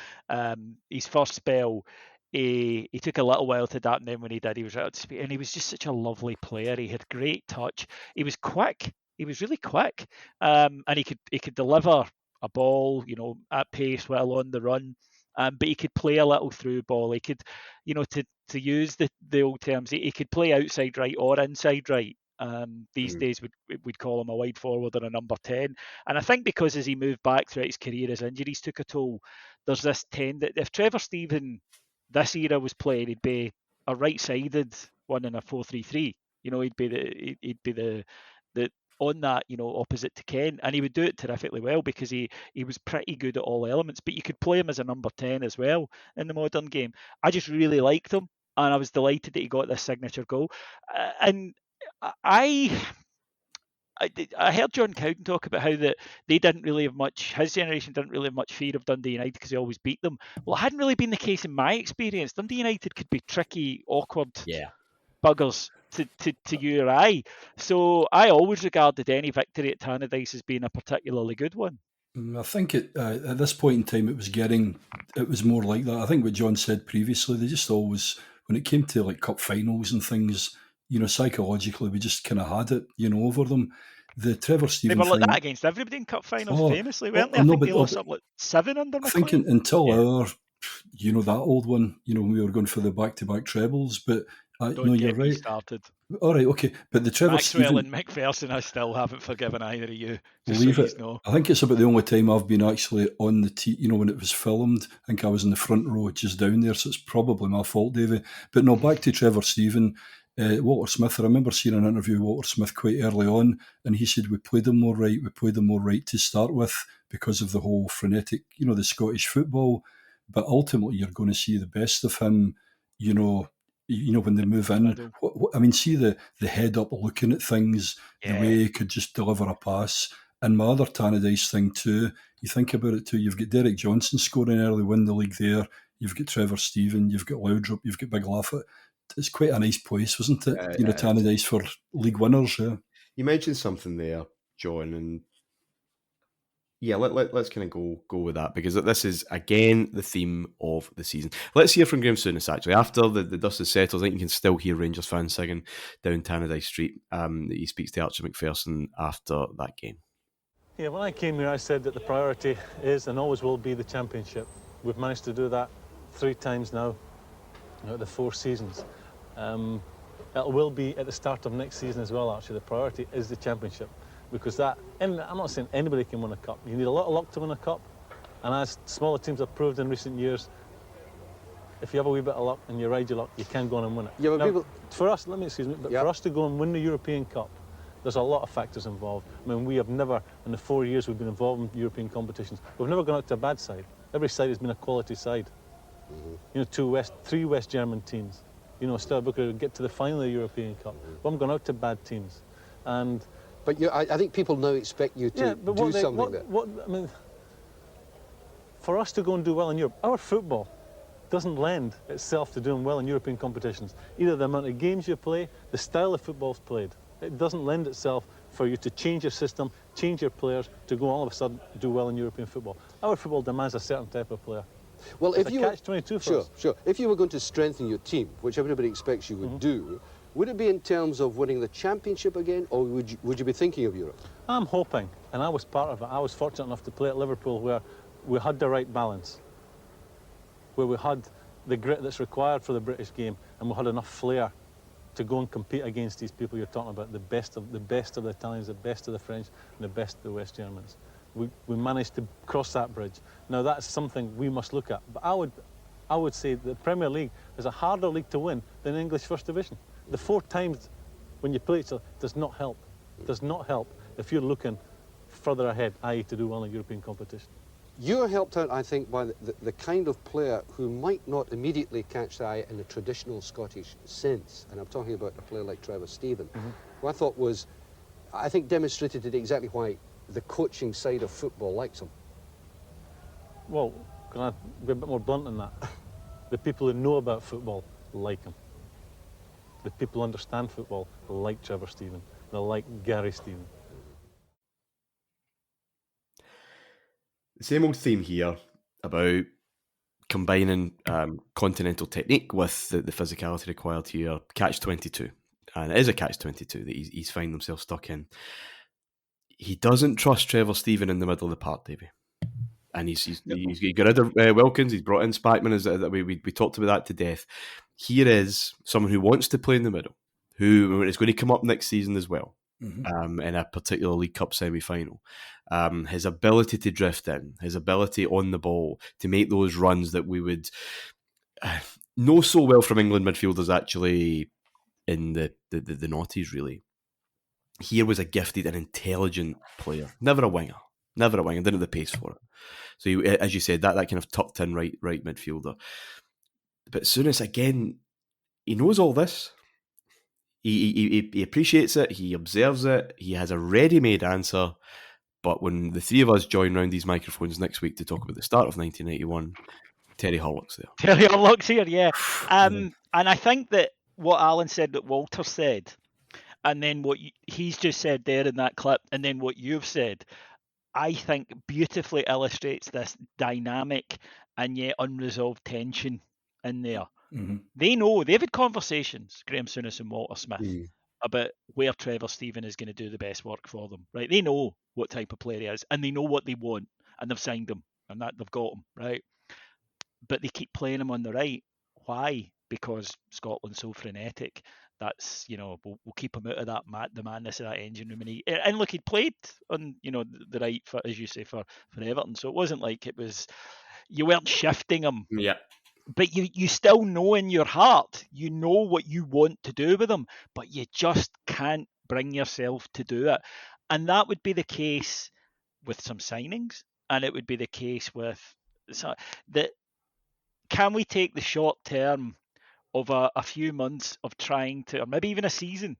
his first spell, he took a little while to adapt, and then when he did, he was right up to speed, and he was just such a lovely player. He had great touch. He was quick. He was really quick, and he could deliver a ball, at pace while on the run. But he could play a little through ball. He could, to use the old terms, he could play outside right or inside right. These days we'd call him a wide forward or a number 10. And I think because as he moved back throughout his career, his injuries took a toll. There's this that if Trevor Steven this era was playing, he'd be a right-sided one in a 4-3-3. He'd be the on that, opposite to Ken, and he would do it terrifically well because he was pretty good at all elements. But you could play him as a number 10 as well in the modern game. I just really liked him, and I was delighted that he got this signature goal. And I heard John Cowden talk about how that they didn't really have much, his generation didn't really have much fear of Dundee United because he always beat them. Well, it hadn't really been the case in my experience. Dundee United could be tricky, awkward buggers to you or I. So I always regarded any victory at Tannadice as being a particularly good one. I think at this point in time it was more like that. I think what John said previously, they just always, when it came to like cup finals and things, psychologically we just kind of had it, over them. The Trevor Steven thing, they were like thing, that against everybody in cup finals, famously, weren't they? I think they lost up like 7 under McLean. I think until our, that old one, when we were going for the back-to-back trebles, but you're right. Started. All right, okay, but the Trevor Maxwell Steven, and McPherson, I still haven't forgiven either of you. Leave it. I think it's about the only time I've been actually on the when it was filmed. I think I was in the front row, just down there, so it's probably my fault, Davey. But no, back to Trevor Steven. Walter Smith, I remember seeing an interview with Walter Smith quite early on, and he said we played them more right to start with because of the whole frenetic, the Scottish football. But ultimately, you're going to see the best of him, when they move in. I mean, see the head up looking at things, the way he could just deliver a pass. And my other Tannadice thing too, you think about it too, you've got Derek Johnson scoring early, win the league there, you've got Trevor Steven, you've got Loudrup, you've got Big Laffett. It's quite a nice place, wasn't it? Tannadice for league winners. Yeah. You mentioned something there, John, and let's kind of go with that, because this is again the theme of the season. Let's hear from Graham Souness actually. After the dust has settled, I think you can still hear Rangers fans singing down Tannadice Street. He speaks to Archie McPherson after that game. Yeah, when I came here, I said that the priority is and always will be the Championship. We've managed to do that 3 times now, the 4 seasons. It will be at the start of next season as well, actually. The priority is the Championship, because I'm not saying anybody can win a cup. You need a lot of luck to win a cup, and as smaller teams have proved in recent years, if you have a wee bit of luck and you ride your luck, you can go on and win it. Yeah, now, for us, for us to go and win the European Cup, there's a lot of factors involved. I mean, we have never, in the 4 years we've been involved in European competitions, we've never gone out to a bad side. Every side has been a quality side. Mm-hmm. 3 West German teams. Still Booker get to the final of the European Cup. We haven't gone out to bad teams. But I think people now expect you to do something there. I mean, for us to go and do well in Europe, our football doesn't lend itself to doing well in European competitions. Either the amount of games you play, the style of football's played. It doesn't lend itself for you to change your system, change your players, to go all of a sudden do well in European football. Our football demands a certain type of player. Well, It's if a you catch-22 for us. Sure. If you were going to strengthen your team, which everybody expects you would do, would it be in terms of winning the championship again, or would you be thinking of Europe? I'm hoping, and I was part of it. I was fortunate enough to play at Liverpool, where we had the right balance, where we had the grit that's required for the British game, and we had enough flair to go and compete against these people you're talking about, the best of the Italians, the best of the French, and the best of the West Germans. We managed to cross that bridge. Now that's something we must look at. But I would say the Premier League is a harder league to win than English First Division. The 4 times when you play each other does not help. Does not help if you're looking further ahead, i.e. to do well in European competition. You're helped out, I think, by the kind of player who might not immediately catch the eye in a traditional Scottish sense. And I'm talking about a player like Trevor Stephen, who I thought was, I think, demonstrated today exactly why the coaching side of football likes him. Well, can I be a bit more blunt than that? The people who know about football like him. The people who understand football like Trevor Stephen. They like Gary Stephen. The same old theme here about combining continental technique with the physicality required here. Catch-22. And it is a catch-22 that he's finding himself stuck in. He doesn't trust Trevor Stephen in the middle of the park, Davey. And he's got rid of Wilkins. He's brought in Spackman. We talked about that to death. Here is someone who wants to play in the middle, who is going to come up next season as well, in a particular League Cup semi-final. His ability to drift in, his ability on the ball to make those runs that we would know so well from England midfielders actually in the noughties, really. Here was a gifted and intelligent player. Never a winger. Didn't have the pace for it. So, he, as you said, that kind of tucked in right midfielder. But Souness, again, he knows all this. He appreciates it. He observes it. He has a ready-made answer. But when the three of us join round these microphones next week to talk about the start of 1981, Terry Horlock's there. Terry Horlock's here, yeah. And I think that what Alan said, that Walter said, and then what he's just said there in that clip, and then what you've said, I think beautifully illustrates this dynamic and yet unresolved tension in there. They know, they've had conversations, Graham Souness and Walter Smith, about where Trevor Stephen is going to do the best work for them, right? They know what type of player he is, and they know what they want, and they've signed him, and that they've got him, right? But they keep playing him on the right. Why? Because Scotland's so frenetic. That's, we'll keep him out of that the madness of that engine room. And look, he'd played on, the right, for, as you say, for Everton. So it wasn't like it was, you weren't shifting him. Yeah. But you still know in your heart, you know what you want to do with him, but you just can't bring yourself to do it. And that would be the case with some signings, and it would be the case with that. Can we take the short term of a few months of trying to, or maybe even a season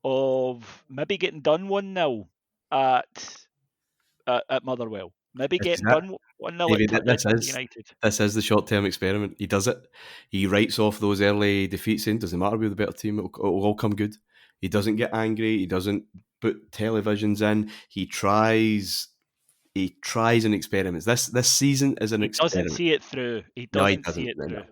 of maybe getting done 1-0 at Motherwell, maybe getting done 1-0 at United. This is the short-term experiment. He does it. He writes off those early defeats in. Doesn't matter, we're the better team. It'll all come good. He doesn't get angry. He doesn't put televisions in. He tries and experiments. This season is an experiment. He doesn't see it through. He doesn't see it through.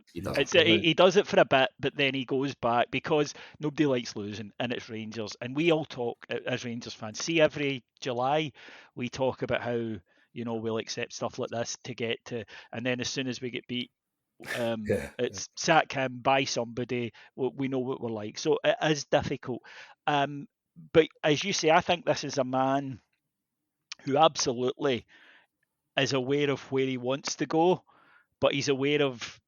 He does it for a bit, but then he goes back because nobody likes losing, and it's Rangers. And we all talk as Rangers fans. See, every July we talk about how we'll accept stuff like this to get to, and then as soon as we get beat, it's sack him, buy somebody. We know what we're like. So it is difficult. But as you say, I think this is a man who absolutely is aware of where he wants to go, but he's aware of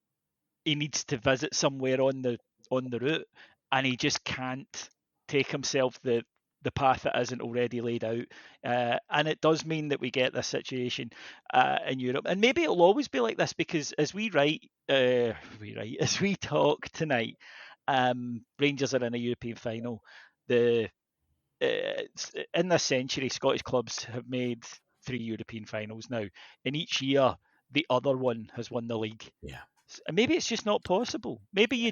he needs to visit somewhere on the route, and he just can't take himself the path that isn't already laid out. And it does mean that we get this situation in Europe, and maybe it'll always be like this, because as we talk tonight, Rangers are in a European final. In this century, Scottish clubs have made 3 European finals now, and each year the other one has won the league. Yeah. Maybe it's just not possible. Maybe you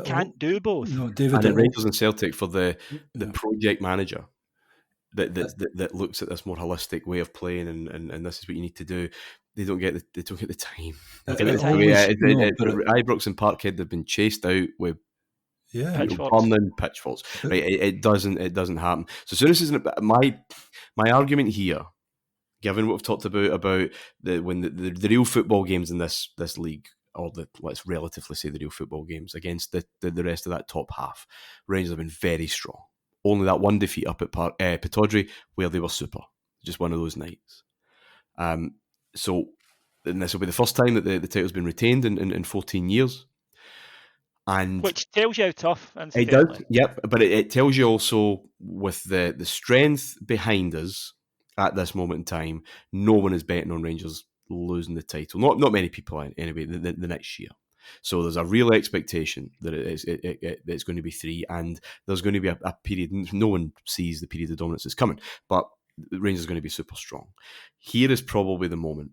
can't do both. No, David. And Rangers and Celtic for the project manager that looks at this more holistic way of playing, and this is what you need to do. They don't get the time. Ibrox and Parkhead have been chased out with pitchforks. Right? It doesn't happen. So Souness is my argument here, given what we've talked about the real football games in this league, or let's relatively say the real football games against the rest of that top half, Rangers have been very strong. Only that one defeat up at Pittodrie where they were super. Just one of those nights. So this will be the first time that the title's been retained in 14 years. And which tells you how tough. It does, yep. But it tells you also, with the strength behind us at this moment in time, no one is betting on Rangers losing the title. Not many people anyway. The next year. So there's a real expectation that it's going to be 3, and there's going to be a period. No one sees the period of dominance is coming, but Rangers are going to be super strong. Here is probably the moment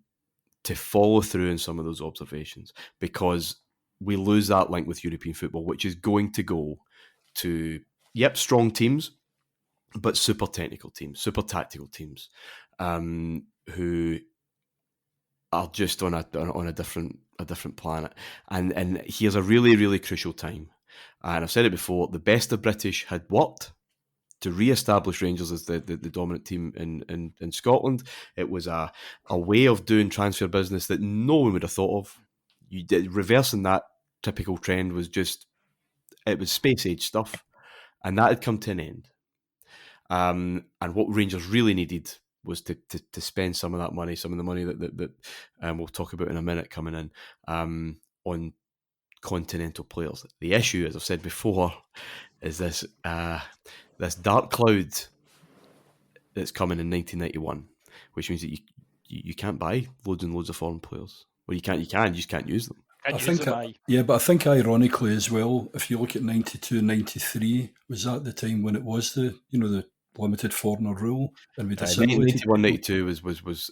to follow through in some of those observations, because we lose that link with European football, which is going to go to strong teams, but super technical teams, super tactical teams, who are just on a different planet. And here's a really, really crucial time. And I've said it before, the best of British had worked to re-establish Rangers as the dominant team in Scotland. It was a way of doing transfer business that no one would have thought of. Reversing that typical trend was space age stuff, and that had come to an end. And what Rangers really needed was to spend some of that money, some of the money that we'll talk about in a minute coming in, on continental players. The issue, as I've said before, is this dark cloud that's coming in 1991, which means that you can't buy loads and loads of foreign players. Well, you just can't use them. But I think ironically as well, if you look at 92, 93, was that the time when it was the limited foreigner rule, and we decided 91, 92 was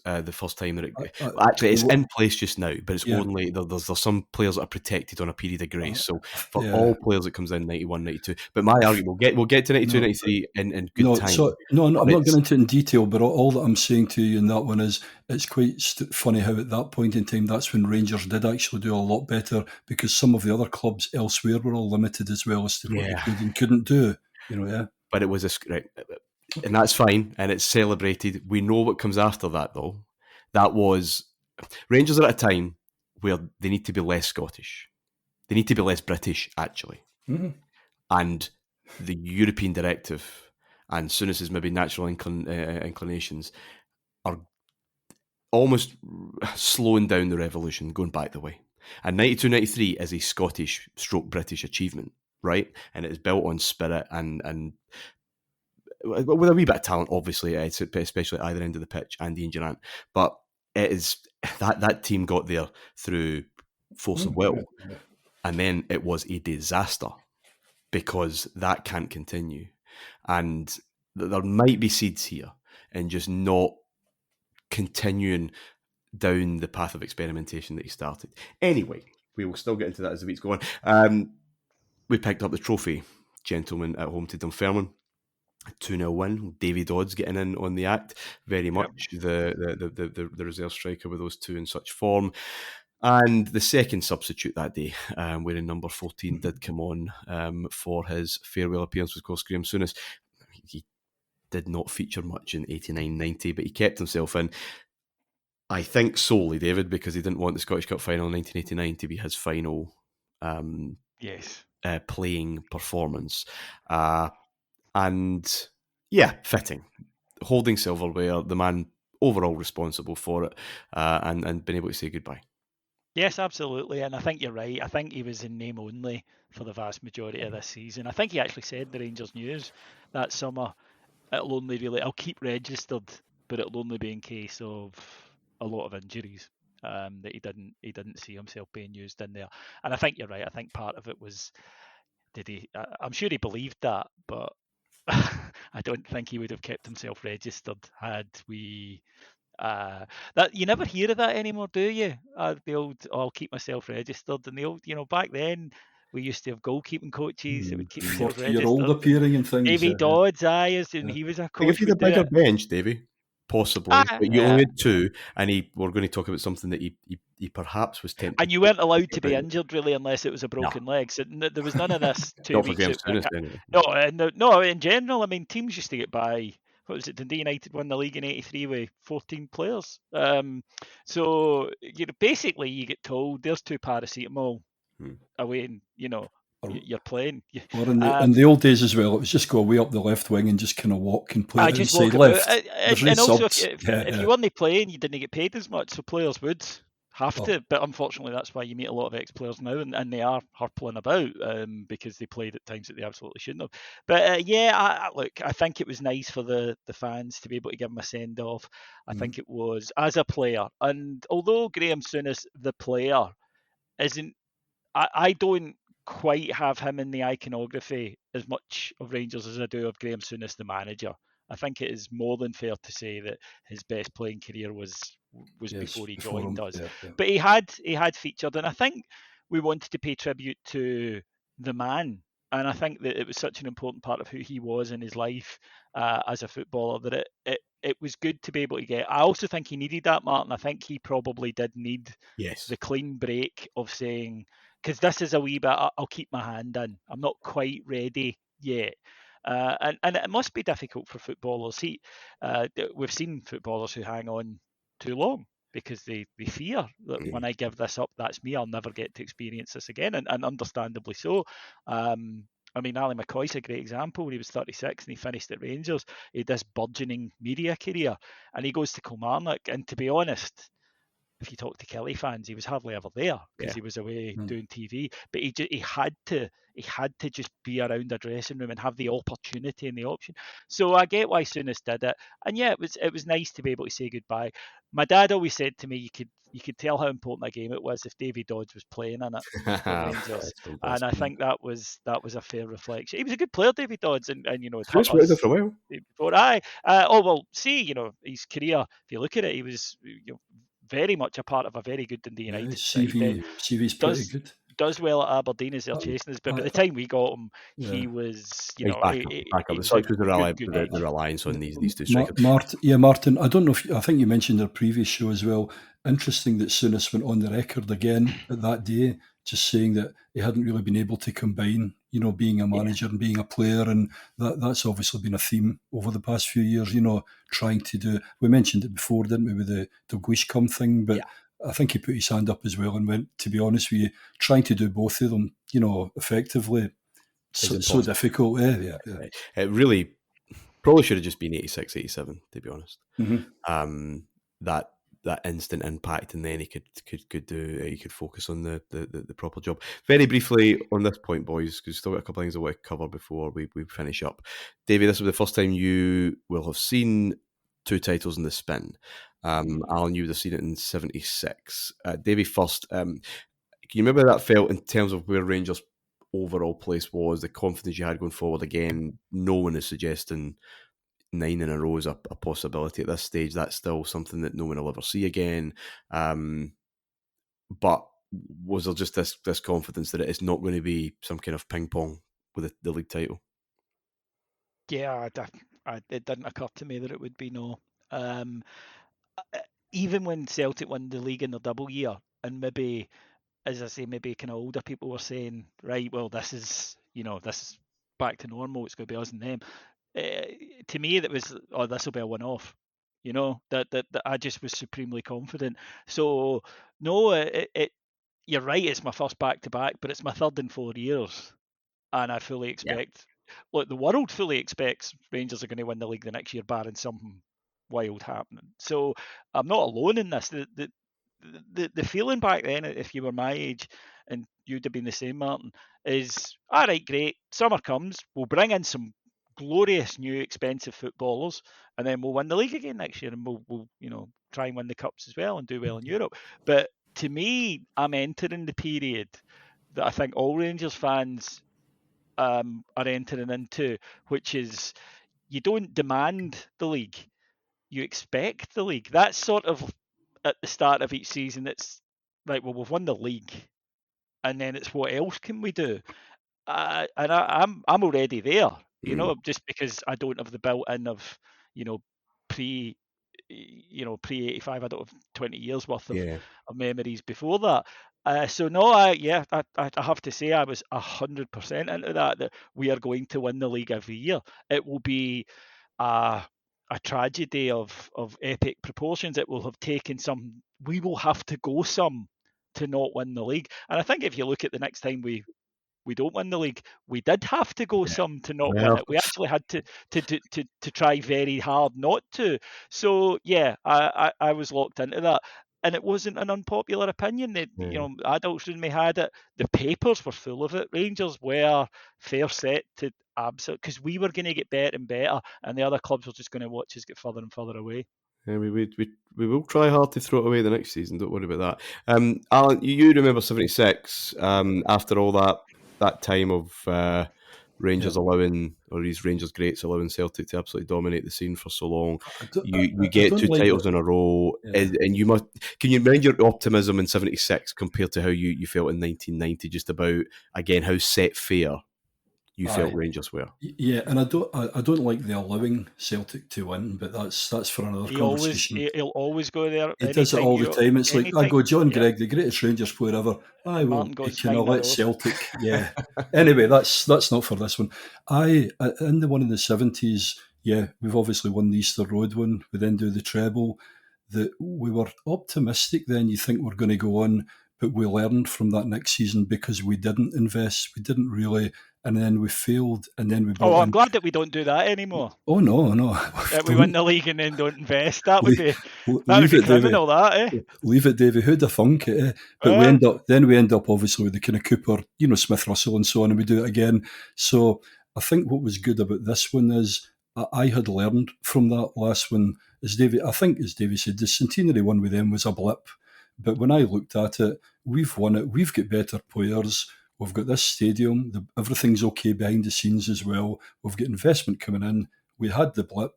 the first time that it. Actually, it's in place just now, but it's only there's some players that are protected on a period of grace. So for all players, it comes in 91, 92. But my argument, we'll get to 92, 93 in good time. I'm not going into it in detail, but all that I'm saying to you in that one is it's quite funny how at that point in time, that's when Rangers did actually do a lot better, because some of the other clubs elsewhere were all limited as well as to what they could and couldn't do. But it was and that's fine, and it's celebrated. We know what comes after that, though. That was Rangers are at a time where they need to be less Scottish. They need to be less British, actually. Mm-hmm. And the European directive and Souness's maybe natural inclinations are almost slowing down the revolution, going back the way. And 92-93 is a Scottish/British achievement, right? And it is built on spirit and with a wee bit of talent, obviously, especially at either end of the pitch and Ian Durrant. But it is that team got there through force of will. And then it was a disaster, because that can't continue. And there might be seeds here and just not continuing down the path of experimentation that he started. Anyway, we will still get into that as the weeks go on. We picked up the trophy, gentlemen, at home to Dunfermline. 2-0 win. Davy Dodds getting in on the act very much. The reserve striker with those two in such form. And the second substitute that day, wearing number 14, did come on for his farewell appearance, was, of course, Graham Souness. He did not feature much in 89-90, but he kept himself in. I think solely, David, because he didn't want the Scottish Cup final in 1989 to be his final playing performance. And fitting. Holding silverware, the man overall responsible for it, and being able to say goodbye. Yes, absolutely. And I think you're right. I think he was in name only for the vast majority of this season. I think he actually said in the Rangers News that summer, I'll keep registered, but it'll only be in case of a lot of injuries, that he didn't see himself being used in there. And I think you're right. I think part of it was, I'm sure he believed that, but I don't think he would have kept himself registered had we That you never hear of that anymore, do you? The old, I'll keep myself registered, and the old, back then we used to have goalkeeping coaches that would keep themselves 40-year-old registered. appearing and things. Davy Dodds, and he was a Like coach. if you had a would do bigger it. bench, Davy, possibly, but you Yeah. only had two, and we're going to talk about something that he perhaps was tempted. And you weren't allowed to be injured really unless it was a broken leg. So there was none of this 2 Not for weeks. Graham Souness, anyway. No, in general, I mean, teams used to get by. What was it? Dundee United won the league in '83 with 14 players. So basically, you get told there's 2 paracetamol away, and you're playing. Or in the old days as well, it was just go away up the left wing and just kind of walk and play just inside walk left. and also, if you weren't playing, you didn't get paid as much, so players would have to. But unfortunately, that's why you meet a lot of ex-players now, and they are hurtling about because they played at times that they absolutely shouldn't have. But look, I think it was nice for the fans to be able to give him a send-off. I think it was, as a player, and although Graham Souness, the player, isn't, I don't quite have him in the iconography as much of Rangers as I do of Graham Souness, the manager. I think it is more than fair to say that his best playing career was before he joined us. Yeah. But he had featured, and I think we wanted to pay tribute to the man. And I think that it was such an important part of who he was in his life as a footballer that it was good to be able to get. I also think he needed that, Martyn. I think he probably did need the clean break of saying, because this is a wee bit, I'll keep my hand in. I'm not quite ready yet. And it must be difficult for footballers. We've seen footballers who hang on too long because they fear that when I give this up, that's me. I'll never get to experience this again, and understandably so. I mean, Ali McCoy's a great example. When he was 36 and he finished at Rangers, he had this burgeoning media career, and he goes to Kilmarnock. And to be honest, if you talk to Kelly fans, he was hardly ever there because he was away doing TV. But he had to just be around a dressing room and have the opportunity and the option. So I get why Souness did it, and yeah, it was nice to be able to say goodbye. My dad always said to me, you could tell how important a game it was if Davy Dodds was playing in it for Rangers, and I think that was a fair reflection. He was a good player, Davy Dodds, and it's hurt us for a while. Before his career, if you look at it, he was very much a part of a very good Dundee United side. CV's pretty good. Does well at Aberdeen as they're chasing us, but by the time we got him, he was, back up. So it was the reliance on these two strikers. Martyn, I don't know I think you mentioned their previous show as well. Interesting that Souness went on the record again at that day, just saying that he hadn't really been able to combine, being a manager and being a player, and that's obviously been a theme over the past few years. Trying to do. We mentioned it before, didn't we, with the Guishcom thing, but. Yeah. I think he put his hand up as well and went, to be honest with you, trying to do both of them, effectively, so difficult. Yeah. It really probably should have just been 86, 87, to be honest. Mm-hmm. That instant impact, and then he could focus on the proper job. Very briefly on this point, boys, because we've still got a couple of things I want to cover before we finish up. Davey, this was the first time you will have seen 2 titles in the spin. Alan, you would have seen it in 76. Davey first. Can you remember how that felt in terms of where Rangers' overall place was, the confidence you had going forward? Again, no one is suggesting 9 in a row is a possibility at this stage. That's still something that no one will ever see again. But was there just this confidence that it's not going to be some kind of ping pong with the league title? Yeah, it didn't occur to me that it would be no. Even when Celtic won the league in the double year, and maybe, as I say, maybe kind of older people were saying, right, well, this is back to normal. It's going to be us and them. To me, that was, this will be a one-off. That I just was supremely confident. So no, you're right. It's my first back-to-back, but it's my third in 4 years, and I fully expect. Look, the world fully expects Rangers are going to win the league the next year, barring something wild happening. So I'm not alone in this. The feeling back then, if you were my age and you'd have been the same, Martyn, is all right, great. Summer comes, we'll bring in some glorious new expensive footballers, and then we'll win the league again next year, and we'll try and win the cups as well and do well in Europe. But to me, I'm entering the period that I think all Rangers fans are entering into, which is you don't demand the league. you expect the league. That's sort of at the start of each season. It's right. Well, we've won the league, and then it's what else can we do? I'm already there, just because I don't have the built-in of, pre pre 85. I don't have 20 years worth of memories before that. So no, I have to say I was 100% into that we are going to win the league every year. It will be a tragedy of epic proportions. It will have taken some. We will have to go some to not win the league. And I think if you look at the next time we don't win the league, we did have to go some to not win it. We actually had to try very hard not to. So yeah, I was locked into that. And it wasn't an unpopular opinion. Adults in me had it. The papers were full of it. Rangers were fair set to absolute, because we were going to get better and better, and the other clubs were just going to watch us get further and further away. Yeah, we will try hard to throw it away the next season. Don't worry about that. Alan, you remember 76? After all that time of Rangers allowing, or these Rangers greats allowing Celtic to absolutely dominate the scene for so long, you get two titles in a row, and you must. Can you mind your optimism in 76 compared to how you felt in 1990? Just about, again, how set fair you felt Rangers were. Yeah, and I don't like the allowing Celtic to win, but that's for another conversation. He'll always go there. He does it all the time. It's like, I go, John Gregg, the greatest Rangers player ever. He can let Celtic. Yeah. Anyway, that's not for this one. In the one in the 70s, we've obviously won the Easter Road one. We then do the treble. We were optimistic then. You think we're going to go on, but we learned from that next season because we didn't invest. We didn't really. And then we failed, and then we. I'm glad that we don't do that anymore. Oh no! That we win the league and then don't invest. That would be criminal. Leave it, Davey. Who'd have thunk it? But we end up obviously with the kind of Cooper, Smith Russell and so on, and we do it again. So I think what was good about this one is I had learned from that last one. As Davey said, the centenary one with them was a blip. But when I looked at it, we've won it. We've got better players. We've got this stadium. Everything's okay behind the scenes as well. We've got investment coming in. We had the blip.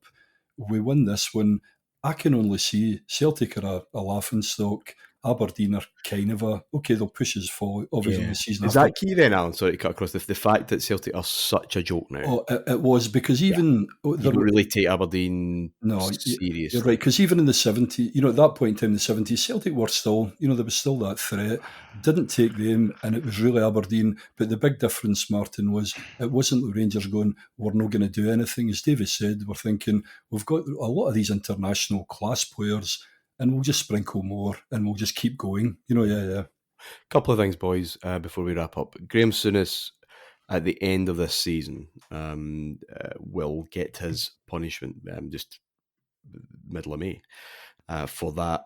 We won this one. I can only see Celtic are a laughing stock. Aberdeen are kind of they'll push us forward, obviously, the season. Is that key then, Alan? Sorry to cut across the fact that Celtic are such a joke now. Oh, it was, because even... You don't really take Aberdeen seriously. You're right, because even in the 70s, at that point in the 70s, Celtic were still, there was still that threat. Didn't take them, and it was really Aberdeen. But the big difference, Martyn, was it wasn't the Rangers going, we're not going to do anything. As David said, we're thinking, we've got a lot of these international class players, and we'll just sprinkle more, and we'll just keep going. Couple of things, boys, before we wrap up. Graham Souness, at the end of this season, will get his punishment, just middle of May, for that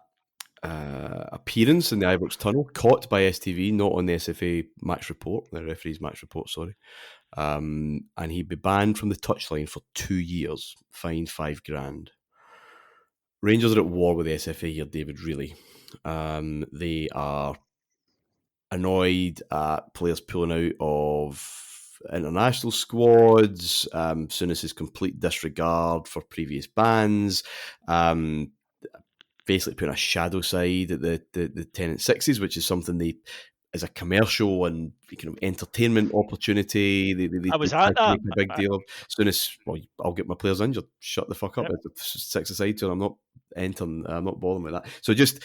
appearance in the Ibrox Tunnel, caught by STV, not on the SFA match report, the referee's match report, sorry. And he'd be banned from the touchline for 2 years, fined $5,000. Rangers are at war with the SFA here, David, really. They are annoyed at players pulling out of international squads, Souness's complete disregard for previous bans, basically putting a shadow side at the 10 and 6s, which is something they, as a commercial and kind of entertainment opportunity, they make a big deal of. Souness, I'll get my players injured. Shut the fuck up. It's 6 aside, so I'm not entering. I'm not bothering with that. So just,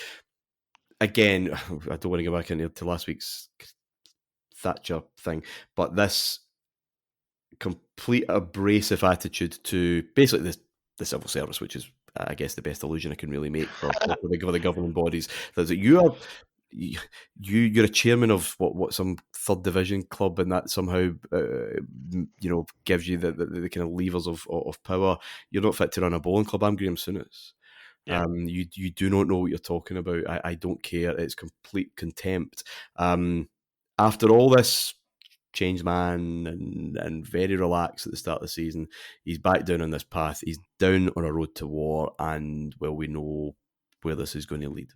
again, I don't want to go back into last week's Thatcher thing, but this complete abrasive attitude to basically the civil service, which is, I guess, the best illusion I can really make for the governing bodies. That you're a chairman of what some third division club, and that somehow gives you the kind of levers of power. You're not fit to run a bowling club. I'm Graham Souness. Yeah. You do not know what you're talking about. I don't care. It's complete contempt. After all this changed man and very relaxed at the start of the season, he's back down on this path. He's down on a road to war, and we know where this is going to lead.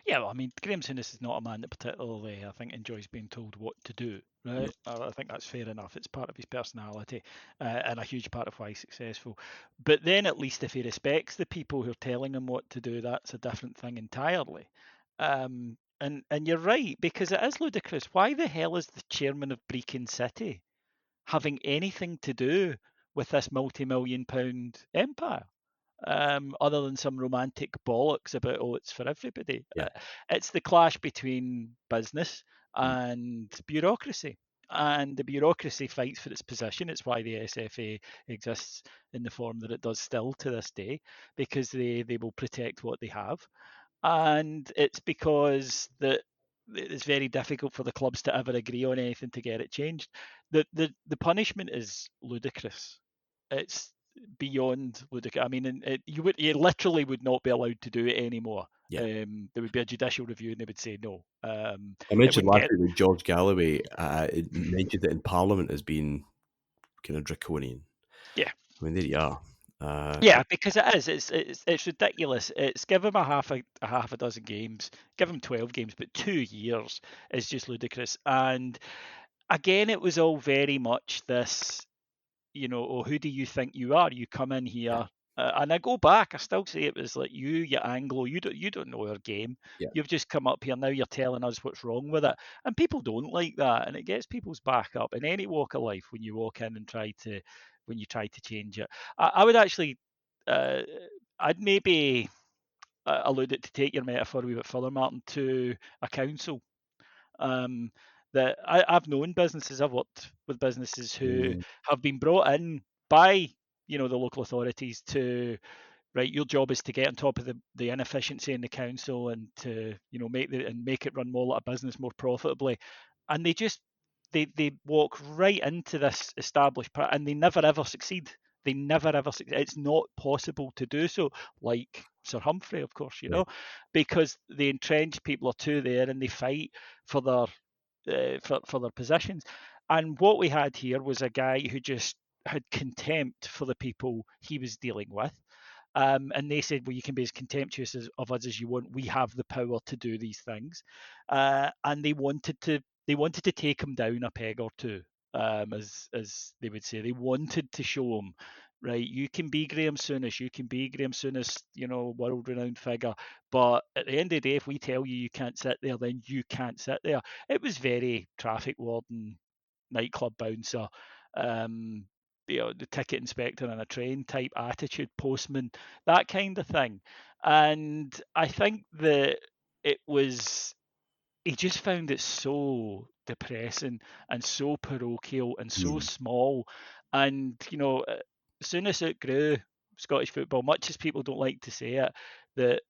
Yeah, well, I mean, Graham Souness is not a man that particularly, I think, enjoys being told what to do, right? I think that's fair enough. It's part of his personality and a huge part of why he's successful. But then at least if he respects the people who are telling him what to do, that's a different thing entirely. And you're right, because it is ludicrous. Why the hell is the chairman of Brecon City having anything to do with this multi-million-pound empire? Other than some romantic bollocks about, oh, it's for everybody. Yeah. It's the clash between business and bureaucracy. And the bureaucracy fights for its position. It's why the SFA exists in the form that it does still to this day, because they will protect what they have. And it's because that it's very difficult for the clubs to ever agree on anything to get it changed. The punishment is ludicrous. It's beyond ludicrous. I mean, you literally would not be allowed to do it anymore. Yeah. There would be a judicial review, and they would say no. I mentioned last week with George Galloway. It mentioned it in Parliament as being kind of draconian. Yeah. I mean, there you are. Yeah, because it is. It's ridiculous. It's give him a half a dozen games, give him 12 games, but 2 years is just ludicrous. And again, it was all very much this, oh, who do you think you are? You come in here, and I go back. I still say it was like you Anglo. You don't know our game. Yeah. You've just come up here now. You're telling us what's wrong with it, and people don't like that, and it gets people's back up in any walk of life when you walk in and try to change it. I would actually, I'd maybe allude it, to take your metaphor a wee bit further, Martyn, to a council. That I've known businesses, I've worked with businesses who have been brought in by the local authorities to, right, your job is to get on top of the inefficiency in the council and to make it run more like a business, more profitably, and they walk right into this established part and they never ever succeed. They never ever succeed. It's not possible to do so, like Sir Humphrey, of course, because the entrenched people are too there and they fight for their for their positions. And what we had here was a guy who just had contempt for the people he was dealing with. And they said, well, you can be as contemptuous of us as you want. We have the power to do these things. And they wanted to take him down a peg or two, as they would say. They wanted to show him, right, you can be Graham Souness, world-renowned figure, but at the end of the day, if we tell you can't sit there, then you can't sit there. It was very traffic warden, nightclub bouncer, the ticket inspector on a train type attitude, postman, that kind of thing. And I think that he just found it so depressing and so parochial and so small. And, Souness outgrew Scottish football, much as people don't like to say it, that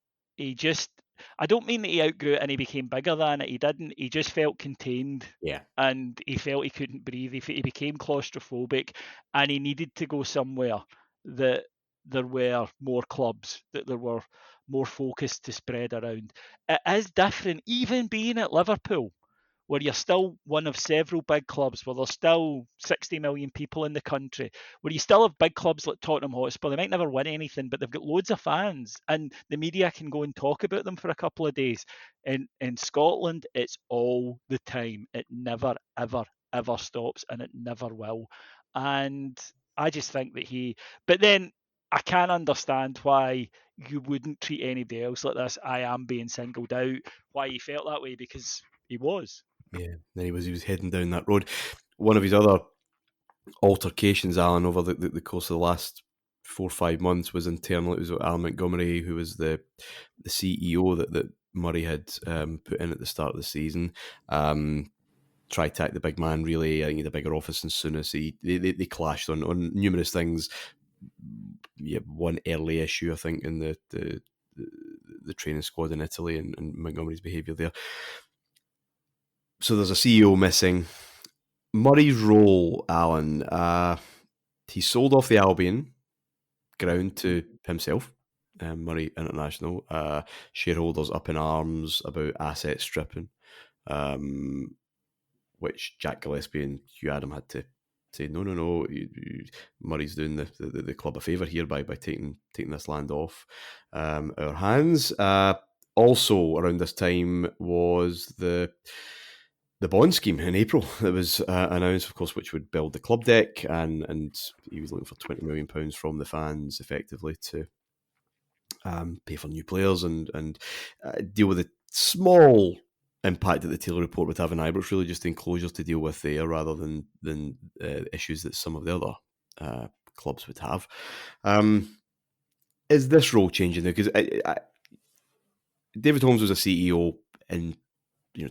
I don't mean that he outgrew it and he became bigger than it. He didn't. He just felt contained. Yeah. And he felt he couldn't breathe. He became claustrophobic and he needed to go somewhere that there were more clubs, that there were more focus to spread around. It is different, even being at Liverpool, where you're still one of several big clubs, where there's still 60 million people in the country, where you still have big clubs like Tottenham Hotspur. They might never win anything, but they've got loads of fans, and the media can go and talk about them for a couple of days. In Scotland, it's all the time. It never, ever, ever stops, and it never will. And I just think that but then I can understand why you wouldn't treat anybody else like this. I am being singled out. Why he felt that way, because he was. Yeah, then he was heading down that road. One of his other altercations, Alan, over the course of the last 4 or 5 months was internal. It was Alan Montgomery, who was the CEO that Murray had put in at the start of the season. Tri-Tac, the big man, really. I think he had a bigger office than Souness. They clashed on numerous things. Yeah, one early issue, I think, in the training squad in Italy and Montgomery's behaviour there. So there's a CEO missing. Murray's role, Alan, he sold off the Albion ground to himself, Murray International. Shareholders up in arms about asset stripping, which Jack Gillespie and Hugh Adam had to say, no, Murray's doing the club a favour here by taking this land off our hands. Also around this time was the bond scheme in April that was announced, of course, which would build the club deck, and he was looking for £20 million from the fans, effectively, to pay for new players and deal with the small impact that the Taylor report would have in Ibrox. Really, just enclosures to deal with there, rather than issues that some of the other clubs would have. Is this role changing now? Because David Holmes was a CEO, and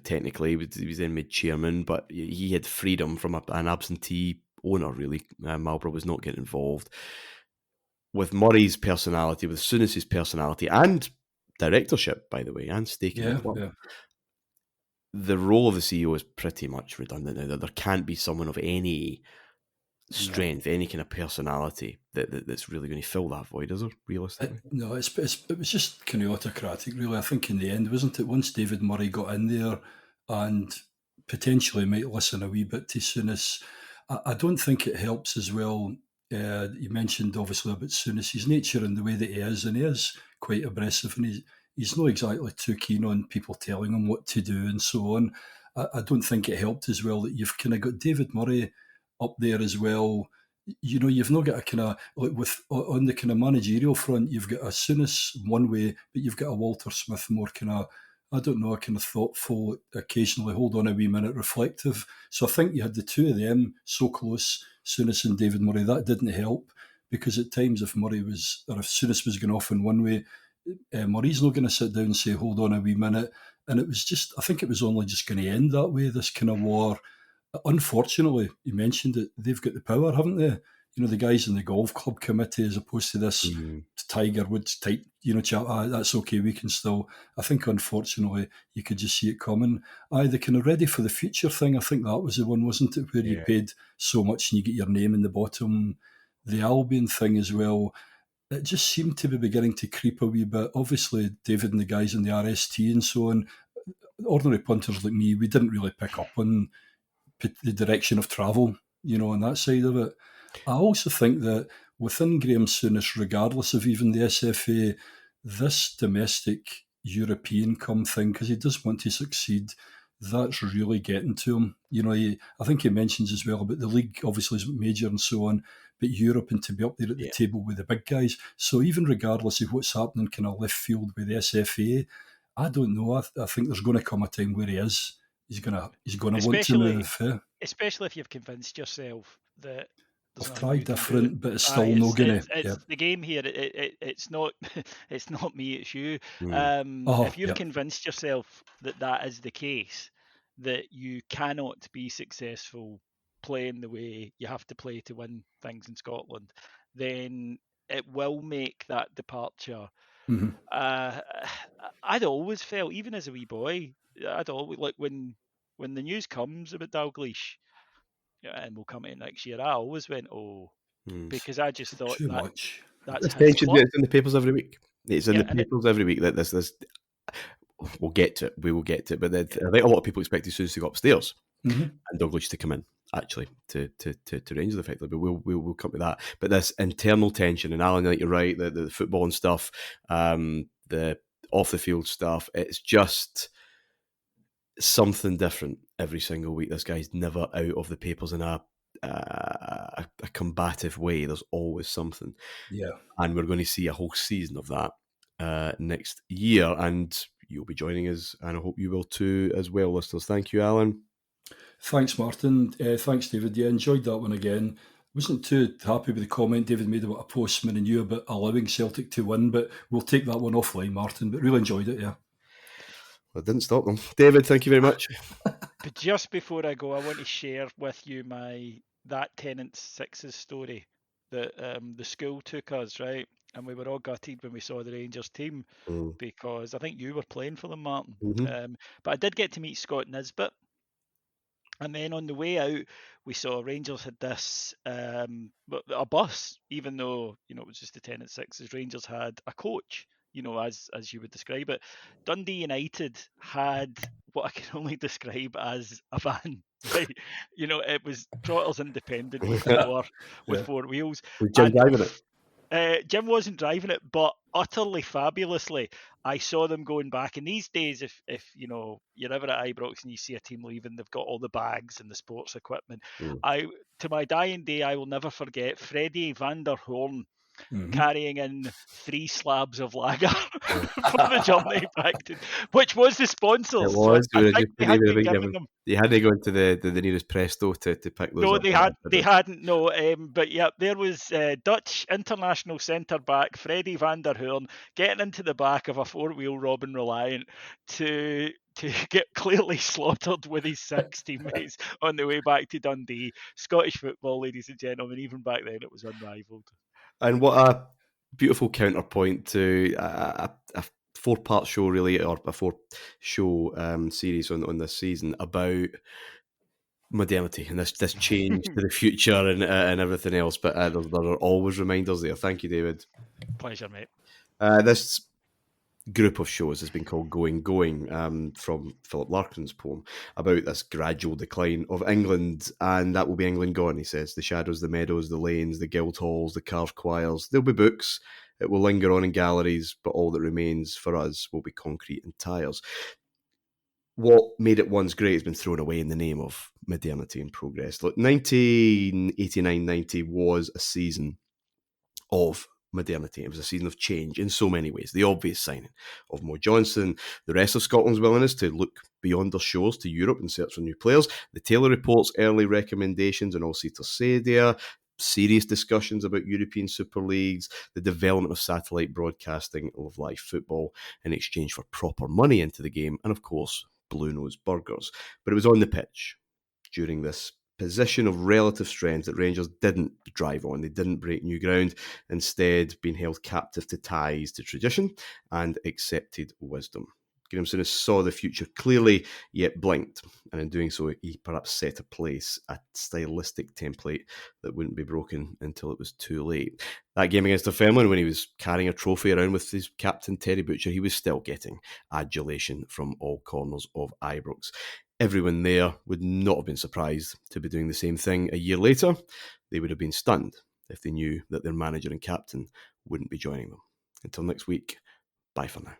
technically he was then made chairman, but he had freedom from an absentee owner. Really, Marlborough was not getting involved. With Murray's personality, with Souness's personality, and directorship, by the way, and stake in the club, the role of the CEO is pretty much redundant now. That there can't be someone of any strength, any kind of personality that's really going to fill that void, is there, realistically? No, it was just kind of autocratic, really. I think in the end, wasn't it? Once David Murray got in there and potentially might listen a wee bit to Souness, I don't think it helps as well. You mentioned obviously about Souness's nature and the way that he is, and he is quite abrasive, and he's not exactly too keen on people telling him what to do and so on. I don't think it helped as well that you've kind of got David Murray up there as well. You've not got a kind of, like on the kind of managerial front, you've got a Souness one way, but you've got a Walter Smith more kind of, I don't know, a kind of thoughtful, occasionally hold on a wee minute, reflective. So I think you had the two of them so close, Souness and David Murray. That didn't help, because at times if Souness was going off in one way, Murray's not going to sit down and say, hold on a wee minute. And it was just, I think it was only just going to end that way, this kind of war. Unfortunately, you mentioned it, they've got the power, haven't they? The guys in the golf club committee, as opposed to this Tiger Woods type, chat, that's okay, we can still. I think, unfortunately, you could just see it coming. The kind of ready for the future thing, I think that was the one, wasn't it, where you paid so much and you get your name in the bottom. The Albion thing as well, it just seemed to be beginning to creep a wee bit. Obviously, David and the guys in the RST and so on, ordinary punters like me, we didn't really pick up on the direction of travel, on that side of it. I also think that within Graham Souness, regardless of even the SFA, this domestic European come thing, because he does want to succeed, that's really getting to him. I think he mentions as well about the league obviously is major and so on, but Europe, and to be up there at the table with the big guys. So even regardless of what's happening kind of left field with the SFA, I don't know. I think there's going to come a time where he is. He's gonna want to move. Especially if you've convinced yourself that I've tried different, but it's still not gonna. It's the game here. It's not. It's not me. It's you. If you've convinced yourself that is the case, that you cannot be successful playing the way you have to play to win things in Scotland, then it will make that departure. I'd always felt, even as a wee boy, I'd always, like, when the news comes about Dalglish, and we'll come in next year, I always went, because I just thought too much. That's his club. It's in the papers every week. It's in the papers every week that this. We'll get to it. We will get to it. But I think a lot of people expect Souness to go upstairs and Dalglish to come in, actually, to Rangers effectively. But we'll come to that. But this internal tension, and Alan, you're right, the football and stuff, the off the field stuff, it's just something different every single week. This guy's never out of the papers in a combative way. There's always something. And we're going to see a whole season of that next year, and you'll be joining us, and I hope you will too as well, listeners. Thank you, Alan. Thanks, Martyn. Thanks, David. Enjoyed that one again. Wasn't too happy with the comment David made about a postman and you about allowing Celtic to win, but we'll take that one offline, Martyn. But really enjoyed it, Well, it didn't stop them. David, thank you very much. But just before I go, I want to share with you that Tennant Sixes story that the school took us, right? And we were all gutted when we saw the Rangers team because I think you were playing for them, Martyn. But I did get to meet Scott Nisbet. And then on the way out, we saw Rangers had this a bus, even though it was just the Tennant Sixes. Rangers had a coach, as you would describe it. Dundee United had what I can only describe as a van. Right? It was Trotters Independent with four wheels. With Jim driving it. Jim wasn't driving it, but utterly fabulously. I saw them going back. And these days, if you're ever at Ibrox and you see a team leaving, they've got all the bags and the sports equipment. To my dying day, I will never forget Freddie van der Hoorn carrying in 3 slabs of lager for the journey back to, which was the sponsors. It was. So I think they had been giving them. They had to go into the nearest Presto to pick those up. No, they hadn't. No, but yeah, there was Dutch international centre back Freddie van der Hoorn getting into the back of a 4-wheel Robin Reliant to get clearly slaughtered with his 6 teammates on the way back to Dundee. Scottish football, ladies and gentlemen, even back then it was unrivaled. And what a beautiful counterpoint to a 4-part show, really, or a 4-show series on this season about modernity and this change to the future and everything else. But there are always reminders there. Thank you, David. Pleasure, mate. This group of shows has been called Going, from Philip Larkin's poem about this gradual decline of England, and that will be England gone, he says. The shadows, the meadows, the lanes, the guild halls, the carved choirs. There'll be books, it will linger on in galleries, but all that remains for us will be concrete and tires. What made it once great has been thrown away in the name of modernity and progress. Look, 1989-90 was a season of modernity. It was a season of change in so many ways. The obvious signing of Mo Johnson, the rest of Scotland's willingness to look beyond their shores to Europe and search for new players, the Taylor Report's early recommendations on All-Seater Sadia, serious discussions about European Super Leagues, the development of satellite broadcasting of live football in exchange for proper money into the game, and of course, Blue Nose Burgers. But it was on the pitch during this position of relative strength that Rangers didn't drive on. They didn't break new ground, instead being held captive to ties to tradition and accepted wisdom. Graham Souness saw the future clearly, yet blinked, and in doing so, he perhaps set a place, a stylistic template that wouldn't be broken until it was too late. That game against Dunfermline, when he was carrying a trophy around with his captain Terry Butcher, he was still getting adulation from all corners of Ibrox. Everyone there would not have been surprised to be doing the same thing a year later. They would have been stunned if they knew that their manager and captain wouldn't be joining them. Until next week, bye for now.